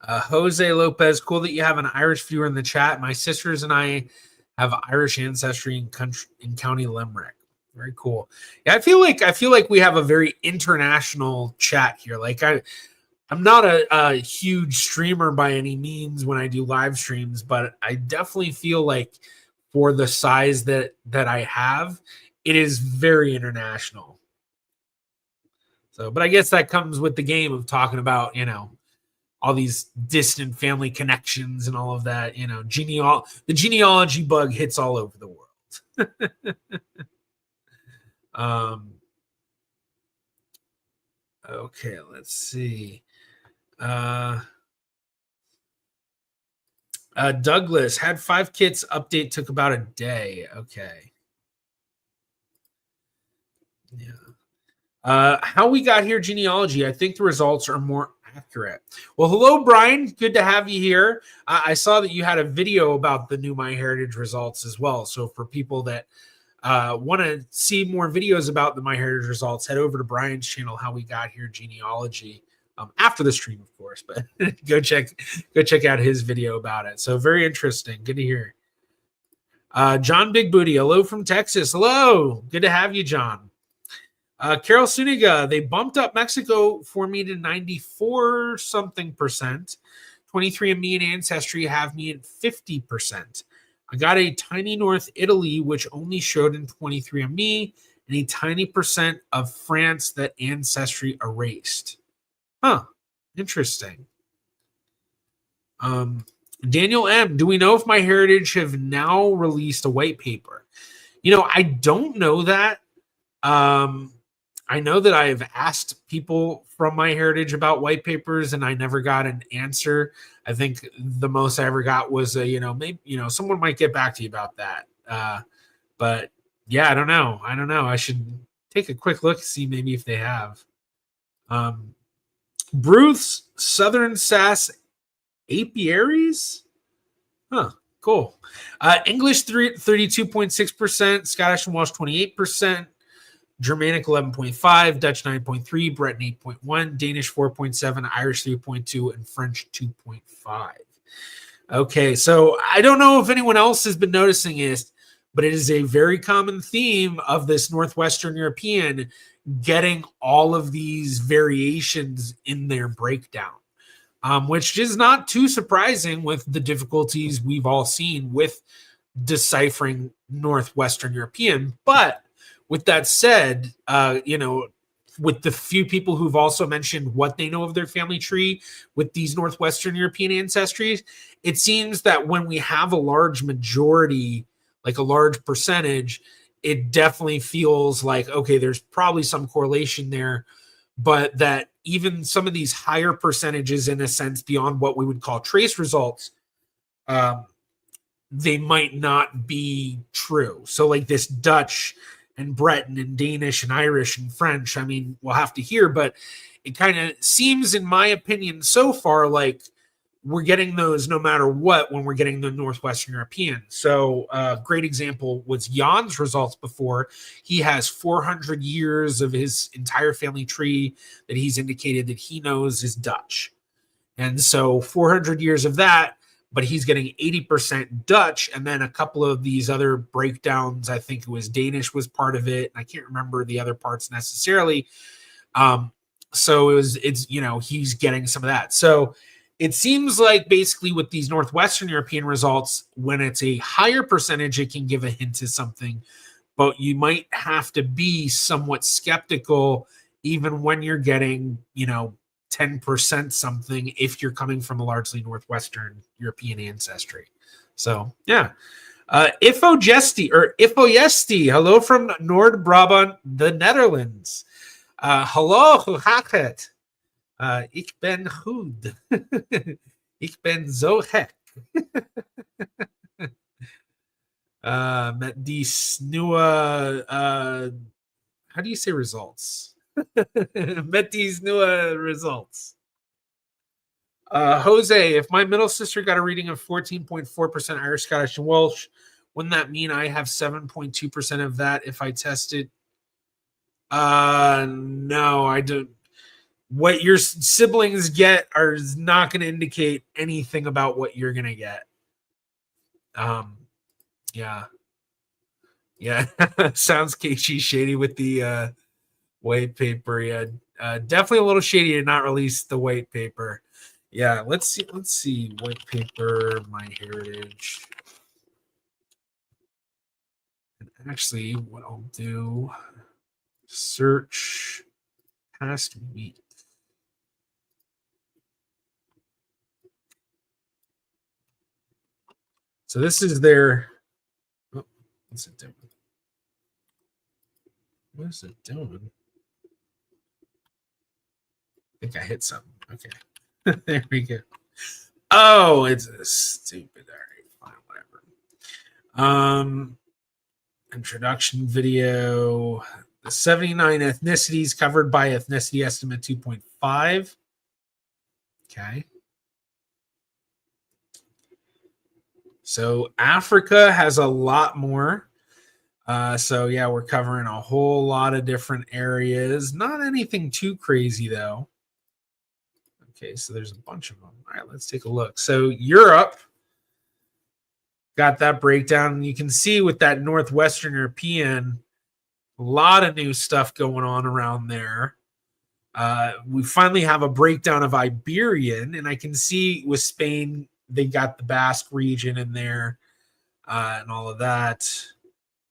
[SPEAKER 1] Jose Lopez, cool that you have an Irish viewer in the chat. My sisters and I have Irish ancestry in County Limerick. Very cool. Yeah, I feel like we have a very international chat here. Like I'm not a huge streamer by any means when I do live streams, but I definitely feel like for the size that I have, it is very international. So, but I guess that comes with the game of talking about, all these distant family connections and all of that, the genealogy bug hits all over the world. Okay, let's see. Douglas had 5 kids. Update took about a day. Okay. Yeah. How we got here, genealogy. I think the results are more accurate. Well, hello, Brian. Good to have you here. I saw that you had a video about the new MyHeritage results as well. So for people that want to see more videos about the MyHeritage results, head over to Brian's channel, How We Got Here Genealogy, after the stream, of course. But go check out his video about it. So very interesting. Good to hear. John Big Booty, hello from Texas. Hello. Good to have you, John. Carol Suniga, they bumped up Mexico for me to 94 something percent. 23andMe and Ancestry have me at 50%. I got a tiny North Italy, which only showed in 23andMe, and a tiny percent of France that Ancestry erased. Huh. Interesting. Daniel M., do we know if MyHeritage have now released a white paper? I don't know that. I know that I've asked people from MyHeritage about white papers, and I never got an answer. I think the most I ever got was maybe someone might get back to you about that. But yeah, I don't know. I should take a quick look, see maybe if they have. Bruce Southern Sass Apiaries? Huh, cool. English 32.6%, Scottish and Welsh 28%. Germanic 11.5, Dutch 9.3, Breton 8.1, Danish 4.7, Irish 3.2, and French 2.5. Okay, so I don't know if anyone else has been noticing it, but it is a very common theme of this Northwestern European getting all of these variations in their breakdown, which is not too surprising with the difficulties we've all seen with deciphering Northwestern European. But with that said, with the few people who've also mentioned what they know of their family tree with these Northwestern European ancestries, it seems that when we have a large majority, like a large percentage, it definitely feels like, okay, there's probably some correlation there, but that even some of these higher percentages, in a sense, beyond what we would call trace results, they might not be true. So like this Dutch and Breton and Danish and Irish and French, I mean, we'll have to hear, but it kind of seems, in my opinion, so far, like we're getting those no matter what when we're getting the Northwestern European. So a great example was Jan's results before. He has 400 years of his entire family tree that he's indicated that he knows is Dutch. And so 400 years of that, but he's getting 80% Dutch, and then a couple of these other breakdowns. I think it was Danish was part of it. I can't remember the other parts necessarily. So he's getting some of that. So it seems like basically with these Northwestern European results, when it's a higher percentage, it can give a hint to something, but you might have to be somewhat skeptical even when you're getting, 10 10% something if you're coming from a largely Northwestern European ancestry. So, yeah. Ifojesti, hello from Noord-Brabant, the Netherlands. Hallo, hoe gaat het? Ik ben goed. Ik ben zo gek. Met die nieuwe, how do you say results? Met these nieuwe results. Jose, if my middle sister got a reading of 14.4% Irish, Scottish, and Welsh, wouldn't that mean I have 7.2% of that if I tested? No, I don't. What your siblings get is not going to indicate anything about what you're going to get. Yeah. Sounds cagey, shady with the white paper. Yeah, definitely a little shady to not release the white paper. Yeah, let's see. White paper, MyHeritage. And actually, what I'll do, search past week. So this is their. Oh, what's it doing? What is it doing? I think I hit something. Okay. There we go. Oh, it's a stupid. All right, fine, whatever. Introduction video. The 79 ethnicities covered by ethnicity estimate 2.5. Okay. So Africa has a lot more. So yeah, we're covering a whole lot of different areas. Not anything too crazy though. Okay, so there's a bunch of them. All right, let's take a look. So Europe got that breakdown. You can see with that Northwestern European, a lot of new stuff going on around there. We finally have a breakdown of Iberian, and I can see with Spain, they got the Basque region in there and all of that.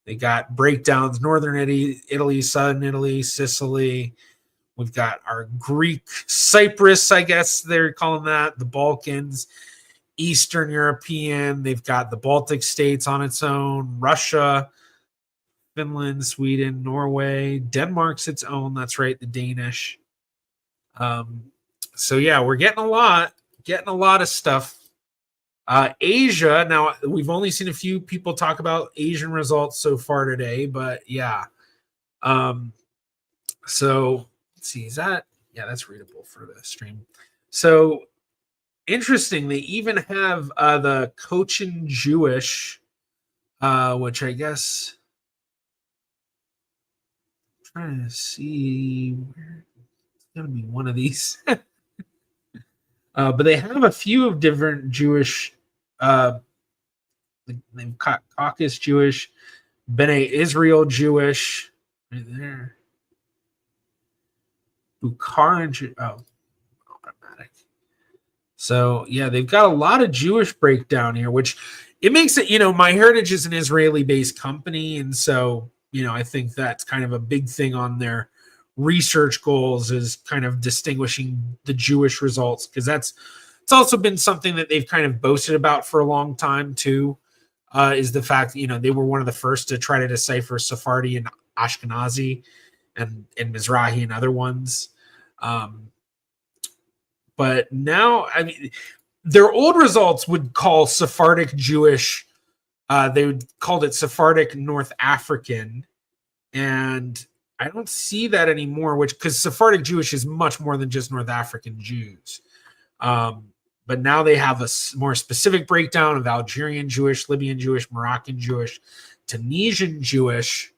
[SPEAKER 1] They got breakdowns, Northern Italy, Southern Italy, Sicily. We've got our Greek Cyprus, I guess they're calling that, the Balkans, Eastern European. They've got the Baltic states on its own, Russia, Finland, Sweden, Norway, Denmark's its own. That's right, the Danish. So yeah, we're getting a lot of stuff. Asia, now we've only seen a few people talk about Asian results so far today, but yeah. So let's see, is that, yeah, that's readable for the stream. So interesting, they even have the Cochin Jewish, which I guess I'm trying to see where it's gonna be one of these. But they have a few of different Jewish, they've got Caucasus Jewish, B'nai Israel Jewish, right there. Bukhara, automatic. So yeah, they've got a lot of Jewish breakdown here, which it makes it, MyHeritage is an Israeli-based company, and so I think that's kind of a big thing on their research goals is kind of distinguishing the Jewish results, because it's also been something that they've kind of boasted about for a long time too, is the fact that, they were one of the first to try to decipher Sephardi and Ashkenazi and Mizrahi and other ones. But now, I mean, their old results would call Sephardic Jewish, they would called it Sephardic North African, and I don't see that anymore, because Sephardic Jewish is much more than just North African Jews. But now they have a more specific breakdown of Algerian Jewish, Libyan Jewish, Moroccan Jewish, Tunisian Jewish.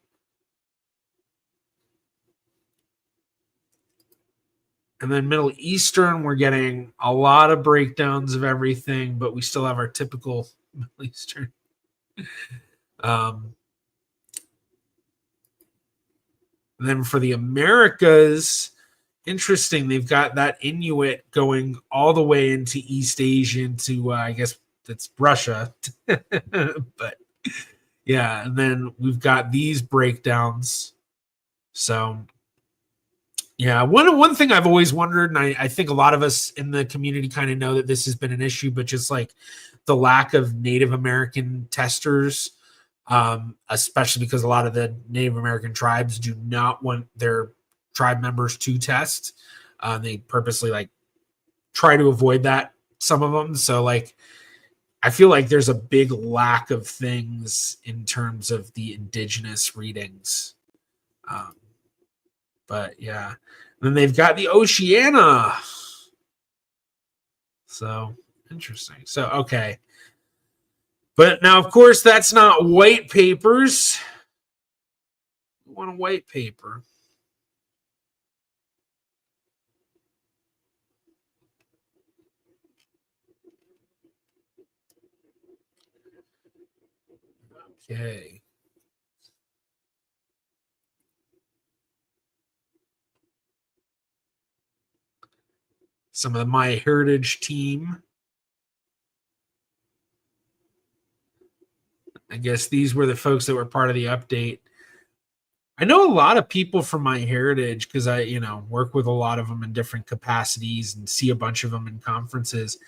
[SPEAKER 1] And then Middle Eastern, we're getting a lot of breakdowns of everything, but we still have our typical Middle Eastern. Then for the Americas, interesting, they've got that Inuit going all the way into East Asia, into I guess that's Russia. But yeah, and then we've got these breakdowns. So Yeah, one thing I've always wondered, and I think a lot of us in the community kind of know that this has been an issue, but just like the lack of Native American testers, especially because a lot of the Native American tribes do not want their tribe members to test. They purposely like try to avoid that, some of them. So like I feel like there's a big lack of things in terms of the indigenous readings. But yeah. And then they've got the Oceania. So interesting. So, okay. But now, of course, that's not white papers. We want a white paper. Okay. Some of the MyHeritage team. I guess these were the folks that were part of the update. I know a lot of people from MyHeritage because I, work with a lot of them in different capacities and see a bunch of them in conferences.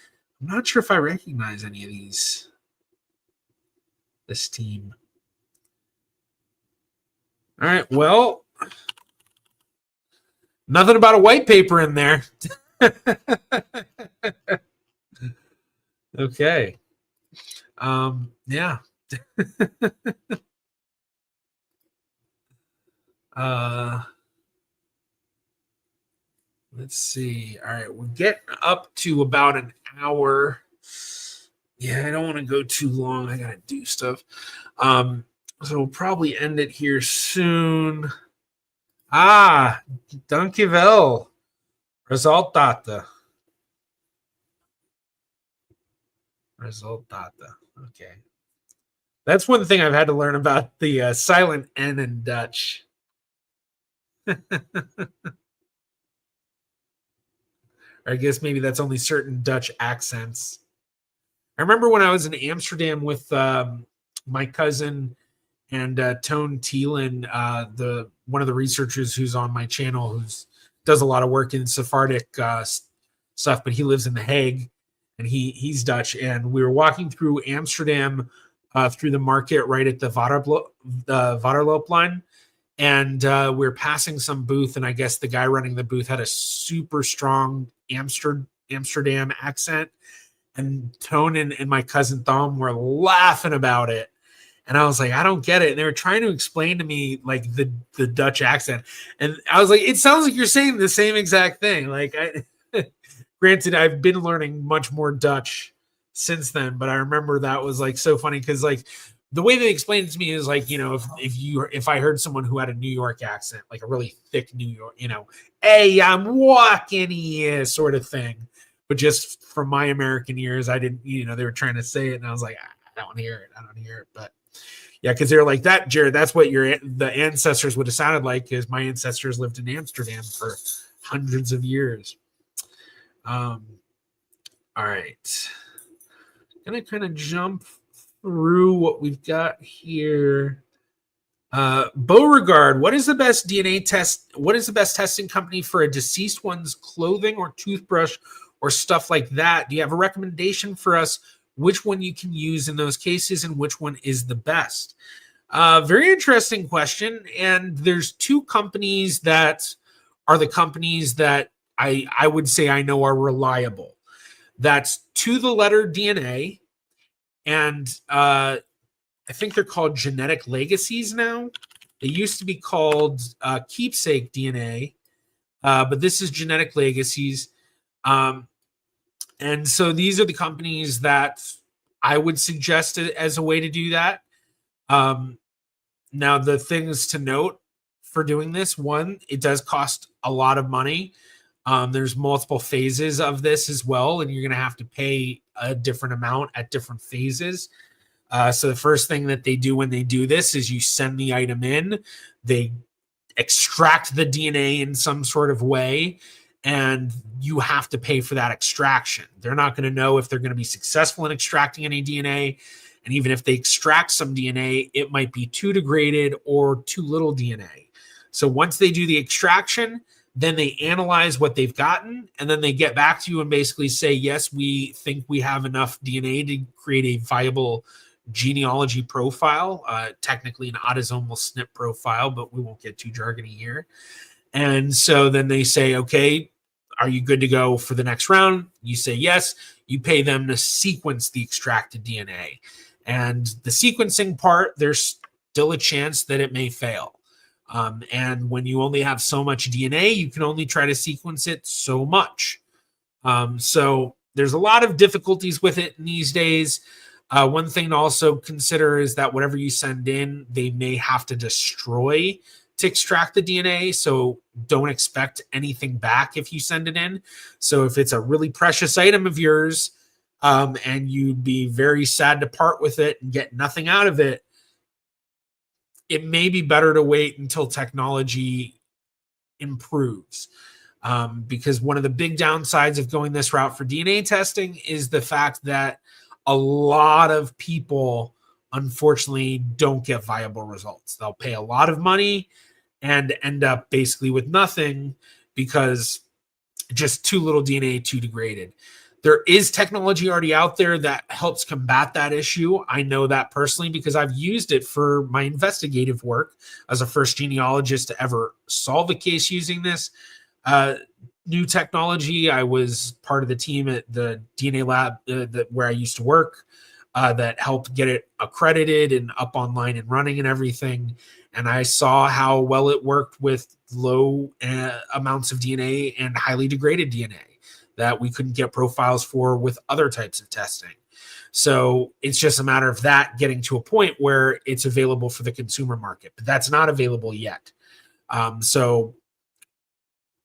[SPEAKER 1] I'm not sure if I recognize any of this team. All right, well, nothing about a white paper in there. Okay. Yeah. Let's see. All right, we're getting up to about an hour. Yeah, I don't want to go too long. I gotta do stuff. So we'll probably end it here soon. Dankjewel. Resultaten. Okay. That's one thing I've had to learn about the silent N in Dutch. I guess maybe that's only certain Dutch accents. I remember when I was in Amsterdam with my cousin and Tone Thielen, one of the researchers who's on my channel, who's does a lot of work in Sephardic stuff, but he lives in The Hague, and he's Dutch. And we were walking through Amsterdam through the market right at the Waterloopline, and we were passing some booth, and I guess the guy running the booth had a super strong Amsterdam accent, and Tone and my cousin Thom were laughing about it. And I was like, I don't get it. And they were trying to explain to me like the Dutch accent. And I was like, it sounds like you're saying the same exact thing. Like, granted, I've been learning much more Dutch since then, but I remember that was like so funny because like the way they explained it to me is like, if I heard someone who had a New York accent, like a really thick New York, hey, I'm walking here sort of thing. But just from my American ears, I didn't, they were trying to say it, and I was like, I don't hear it. But yeah, because they're like that, Jared. That's what the ancestors would have sounded like, because my ancestors lived in Amsterdam for hundreds of years. All right, gonna kind of jump through what we've got here. Beauregard, what is the best DNA test? What is the best testing company for a deceased one's clothing or toothbrush or stuff like that? Do you have a recommendation for us? Which one you can use in those cases and which one is the best? Very interesting question. And there's two companies that are the companies that I would say I know are reliable. That's To the Letter DNA, and I think they're called Genetic Legacies now. They used to be called Keepsake DNA, but this is Genetic Legacies. And so these are the companies that I would suggest as a way to do that. Now, the things to note for doing this, one, it does cost a lot of money. There's multiple phases of this as well, and you're going to have to pay a different amount at different phases. So the first thing that they do when they do this is you send the item in, they extract the DNA in some sort of way, and you have to pay for that extraction. They're not going to know if they're going to be successful in extracting any DNA. And even if they extract some DNA, it might be too degraded or too little DNA. So once they do the extraction, Then they analyze what they've gotten, and then they get back to you and basically say, yes, we think we have enough DNA to create a viable genealogy profile, technically an autosomal SNP profile, but we won't get too jargony here. And so then they say, okay, are you good to go for the next round? You say yes. You pay them to sequence the extracted DNA. And the sequencing part, there's still a chance that it may fail. And when you only have so much DNA, you can only try to sequence it so much. So there's a lot of difficulties with it these days. One thing to also consider is that whatever you send in, they may have to destroy to extract the DNA. So don't expect anything back if you send it in. So if it's a really precious item of yours, and you'd be very sad to part with it and get nothing out of it, it may be better to wait until technology improves. Because one of the big downsides of going this route for DNA testing is the fact that a lot of people, unfortunately, don't get viable results. They'll pay a lot of money and end up basically with nothing because just too little DNA, too degraded. There is technology already out there that helps combat that issue. I know that personally because I've used it for my investigative work as a first genealogist to ever solve a case using this new technology. I was part of the team at the DNA lab where I used to work that helped get it accredited and up online and running and everything. And I saw how well it worked with low amounts of DNA and highly degraded DNA that we couldn't get profiles for with other types of testing. So it's just a matter of that getting to a point where it's available for the consumer market, but that's not available yet. So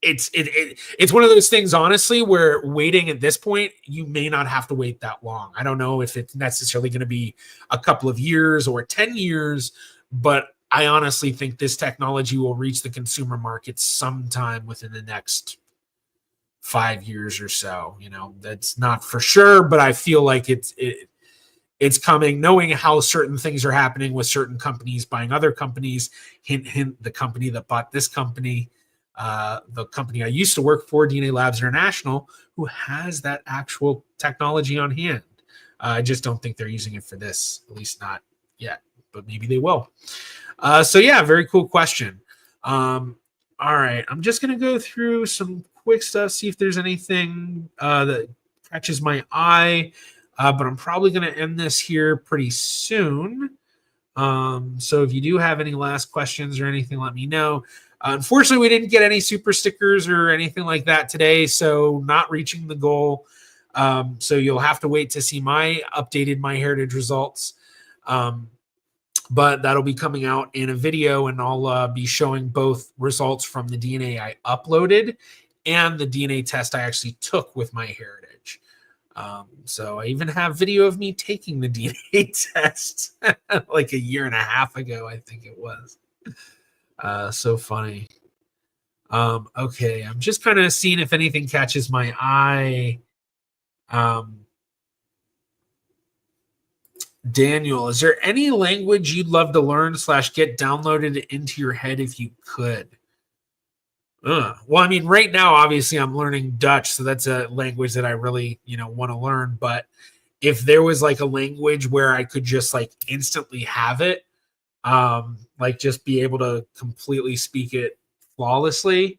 [SPEAKER 1] it's one of those things, honestly, where waiting at this point, you may not have to wait that long. I don't know if it's necessarily going to be a couple of years or 10 years, but I honestly think this technology will reach the consumer market sometime within the next 5 years or so. You know, that's not for sure, but I feel like it's coming, knowing how certain things are happening with certain companies buying other companies. Hint, hint, the company that bought this company, the company I used to work for, DNA Labs International, who has that actual technology on hand. I just don't think they're using it for this, at least not yet, but maybe they will. So yeah, very cool question. All right, I'm just going to go through some quick stuff, see if there's anything that catches my eye, but I'm probably going to end this here pretty soon. So if you do have any last questions or anything, let me know. Unfortunately, we didn't get any super stickers or anything like that today, so not reaching the goal. So you'll have to wait to see my updated MyHeritage results. But that'll be coming out in a video, and I'll be showing both results from the DNA I uploaded and the DNA test I actually took with MyHeritage. So I even have video of me taking the DNA test like a year and a half ago, I think it was. So funny. Okay, I'm just kind of seeing if anything catches my eye. Daniel, is there any language you'd love to learn / get downloaded into your head if you could? Well, I mean, right now, obviously, I'm learning Dutch, so that's a language that I really, want to learn. But if there was like a language where I could just like instantly have it, like just be able to completely speak it flawlessly,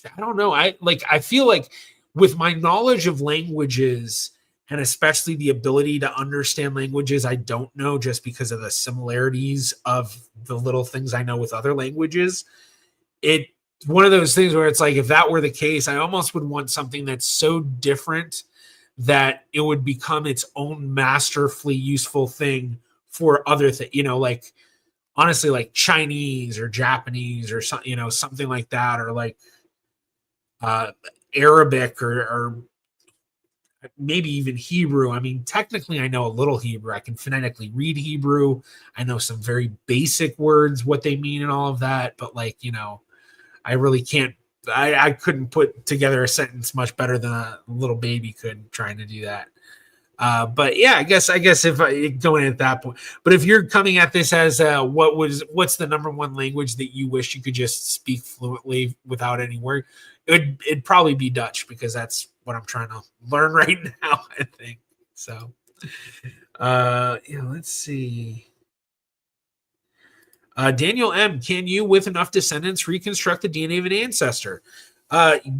[SPEAKER 1] I don't know. I feel like with my knowledge of languages, and especially the ability to understand languages I don't know just because of the similarities of the little things I know with other languages, it's one of those things where it's like, if that were the case, I almost would want something that's so different that it would become its own masterfully useful thing for other things, like honestly, like Chinese or Japanese or something, something like that, or like Arabic or maybe even Hebrew. I mean, technically, I know a little Hebrew. I can phonetically read Hebrew. I know some very basic words, what they mean and all of that. But I really can't. I couldn't put together a sentence much better than a little baby could trying to do that. But yeah, I guess if going at that point, but if you're coming at this as what's the number one language that you wish you could just speak fluently without any word, it'd probably be Dutch, because that's what I'm trying to learn right now, I think. So yeah, let's see. Daniel M, can you, with enough descendants, reconstruct the DNA of an ancestor?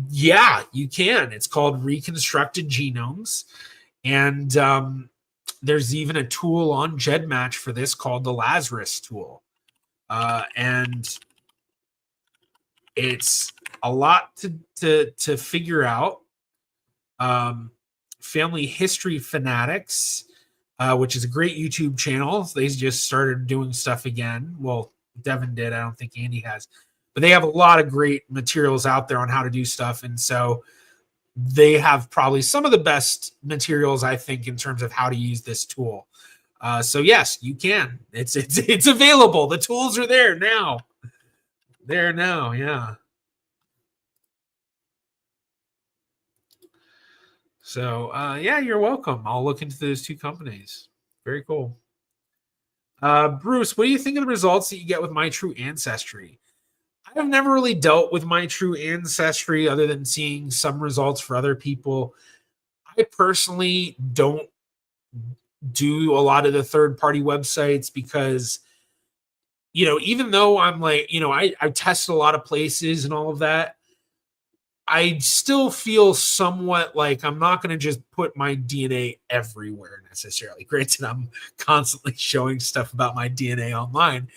[SPEAKER 1] Yeah, you can. It's called reconstructed genomes. And there's even a tool on GEDmatch for this called the Lazarus tool. And it's a lot to figure out. Family History Fanatics, which is a great YouTube channel. They just started doing stuff again. Well, Devin did. I don't think Andy has. But they have a lot of great materials out there on how to do stuff. And so they have probably some of the best materials, I think, in terms of how to use this tool. So yes, you can. It's available. The tools are there now. There now, yeah. So yeah, you're welcome. I'll look into those two companies. Very cool. Bruce, what do you think of the results that you get with My True Ancestry? I've never really dealt with My True Ancestry other than seeing some results for other people. I personally don't do a lot of the third-party websites because, even though I'm like, I tested a lot of places and all of that, I still feel somewhat like I'm not going to just put my DNA everywhere necessarily. Granted, I'm constantly showing stuff about my DNA online,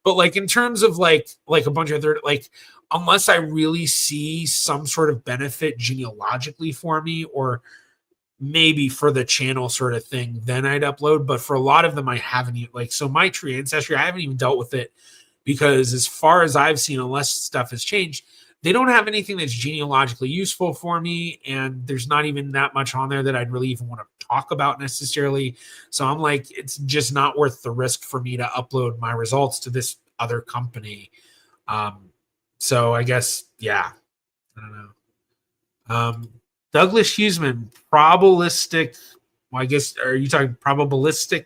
[SPEAKER 1] but like in terms of like a bunch of other, like, unless I really see some sort of benefit genealogically for me, or maybe for the channel sort of thing, then I'd upload. But for a lot of them, I haven't even, like, so My True Ancestry, I haven't even dealt with it because as far as I've seen, unless stuff has changed, they don't have anything that's genealogically useful for me, and there's not even that much on there that I'd really even want to talk about necessarily. So I'm like, it's just not worth the risk for me to upload my results to this other company. So I guess, yeah, I don't know. Douglas Huseman, probabilistic. Well, I guess, are you talking probabilistic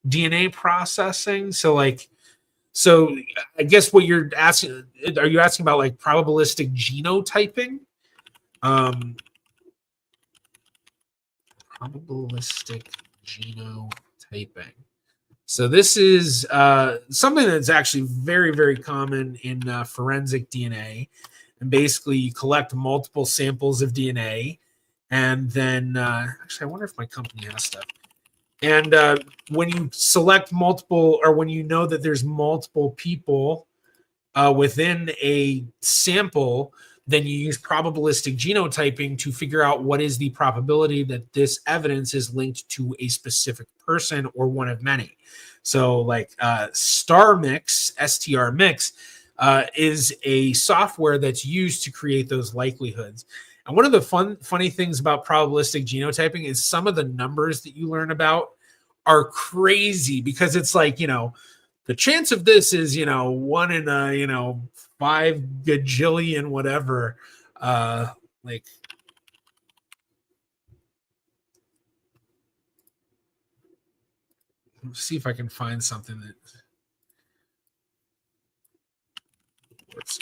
[SPEAKER 1] DNA processing? So I guess what you're asking, are you asking about like probabilistic genotyping? Probabilistic genotyping. So this is something that's actually very, very common in forensic DNA. And basically you collect multiple samples of DNA. And then, actually, I wonder if my company has stuff. And when you select multiple, or when you know that there's multiple people within a sample, then you use probabilistic genotyping to figure out what is the probability that this evidence is linked to a specific person or one of many. So like STR Mix, is a software that's used to create those likelihoods. And one of the funny things about probabilistic genotyping is some of the numbers that you learn about are crazy, because it's like, the chance of this is, 1 in a, 5 gajillion, whatever. Like, let's see if I can find something that works.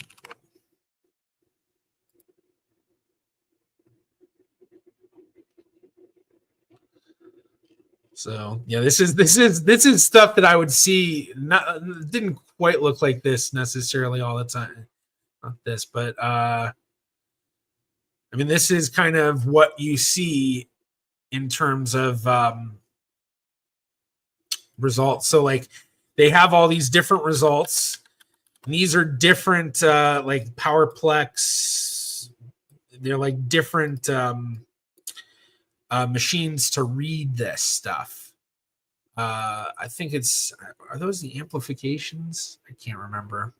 [SPEAKER 1] So yeah, this is stuff that I would see. Didn't quite look like this necessarily all the time. Not this, but I mean, this is kind of what you see in terms of results. So like, they have all these different results. And these are different, like PowerPlex. They're like different machines to read this stuff. I think are those the amplifications? I can't remember.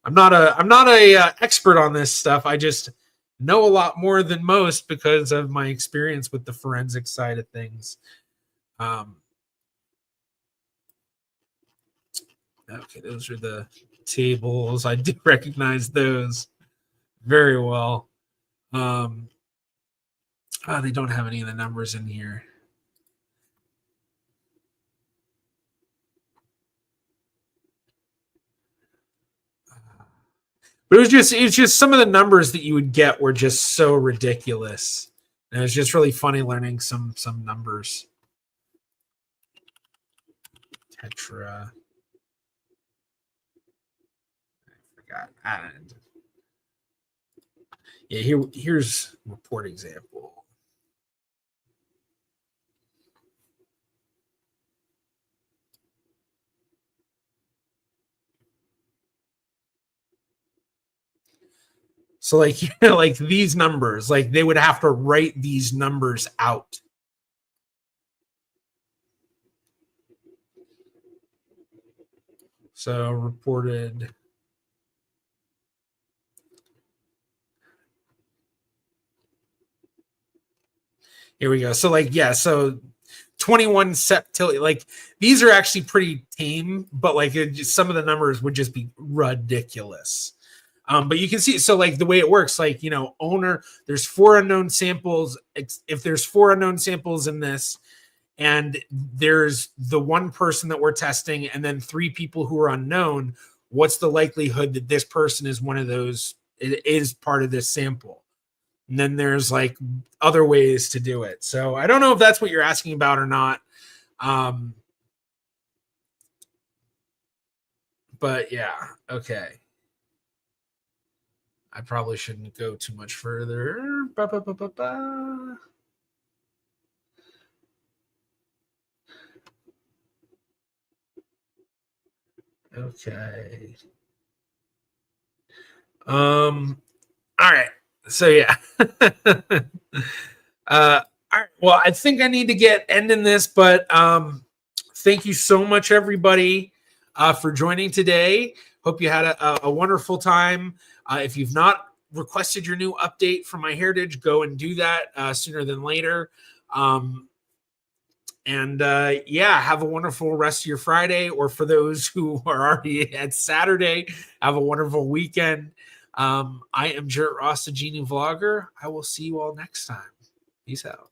[SPEAKER 1] I'm not a expert on this stuff. I just know a lot more than most because of my experience with the forensic side of things. Okay, those are the tables. I do recognize those very well. They don't have any of the numbers in here. But it's just some of the numbers that you would get were just so ridiculous. And it was just really funny learning some numbers. Tetra. I forgot. Yeah, here's report example. So like like these numbers, like they would have to write these numbers out. So reported. Here we go. So like, yeah, so 21 septillion, like these are actually pretty tame, but like some of the numbers would just be ridiculous. But you can see, so like the way it works, like, owner, there's 4 unknown samples. If there's 4 unknown samples in this, and there's the one person that we're testing, and then 3 people who are unknown, what's the likelihood that this person is one of those, it is part of this sample? And then there's like other ways to do it. So I don't know if that's what you're asking about or not. But yeah, okay. I probably shouldn't go too much further. Okay. All right. So yeah. All right. Well, I think I need to get ending this, but thank you so much, everybody, for joining today. Hope you had a wonderful time. If you've not requested your new update from MyHeritage, go and do that sooner than later. Yeah, have a wonderful rest of your Friday, or for those who are already at Saturday, have a wonderful weekend. I am Jarrett Ross, the Genie Vlogger. I will see you all next time. Peace out.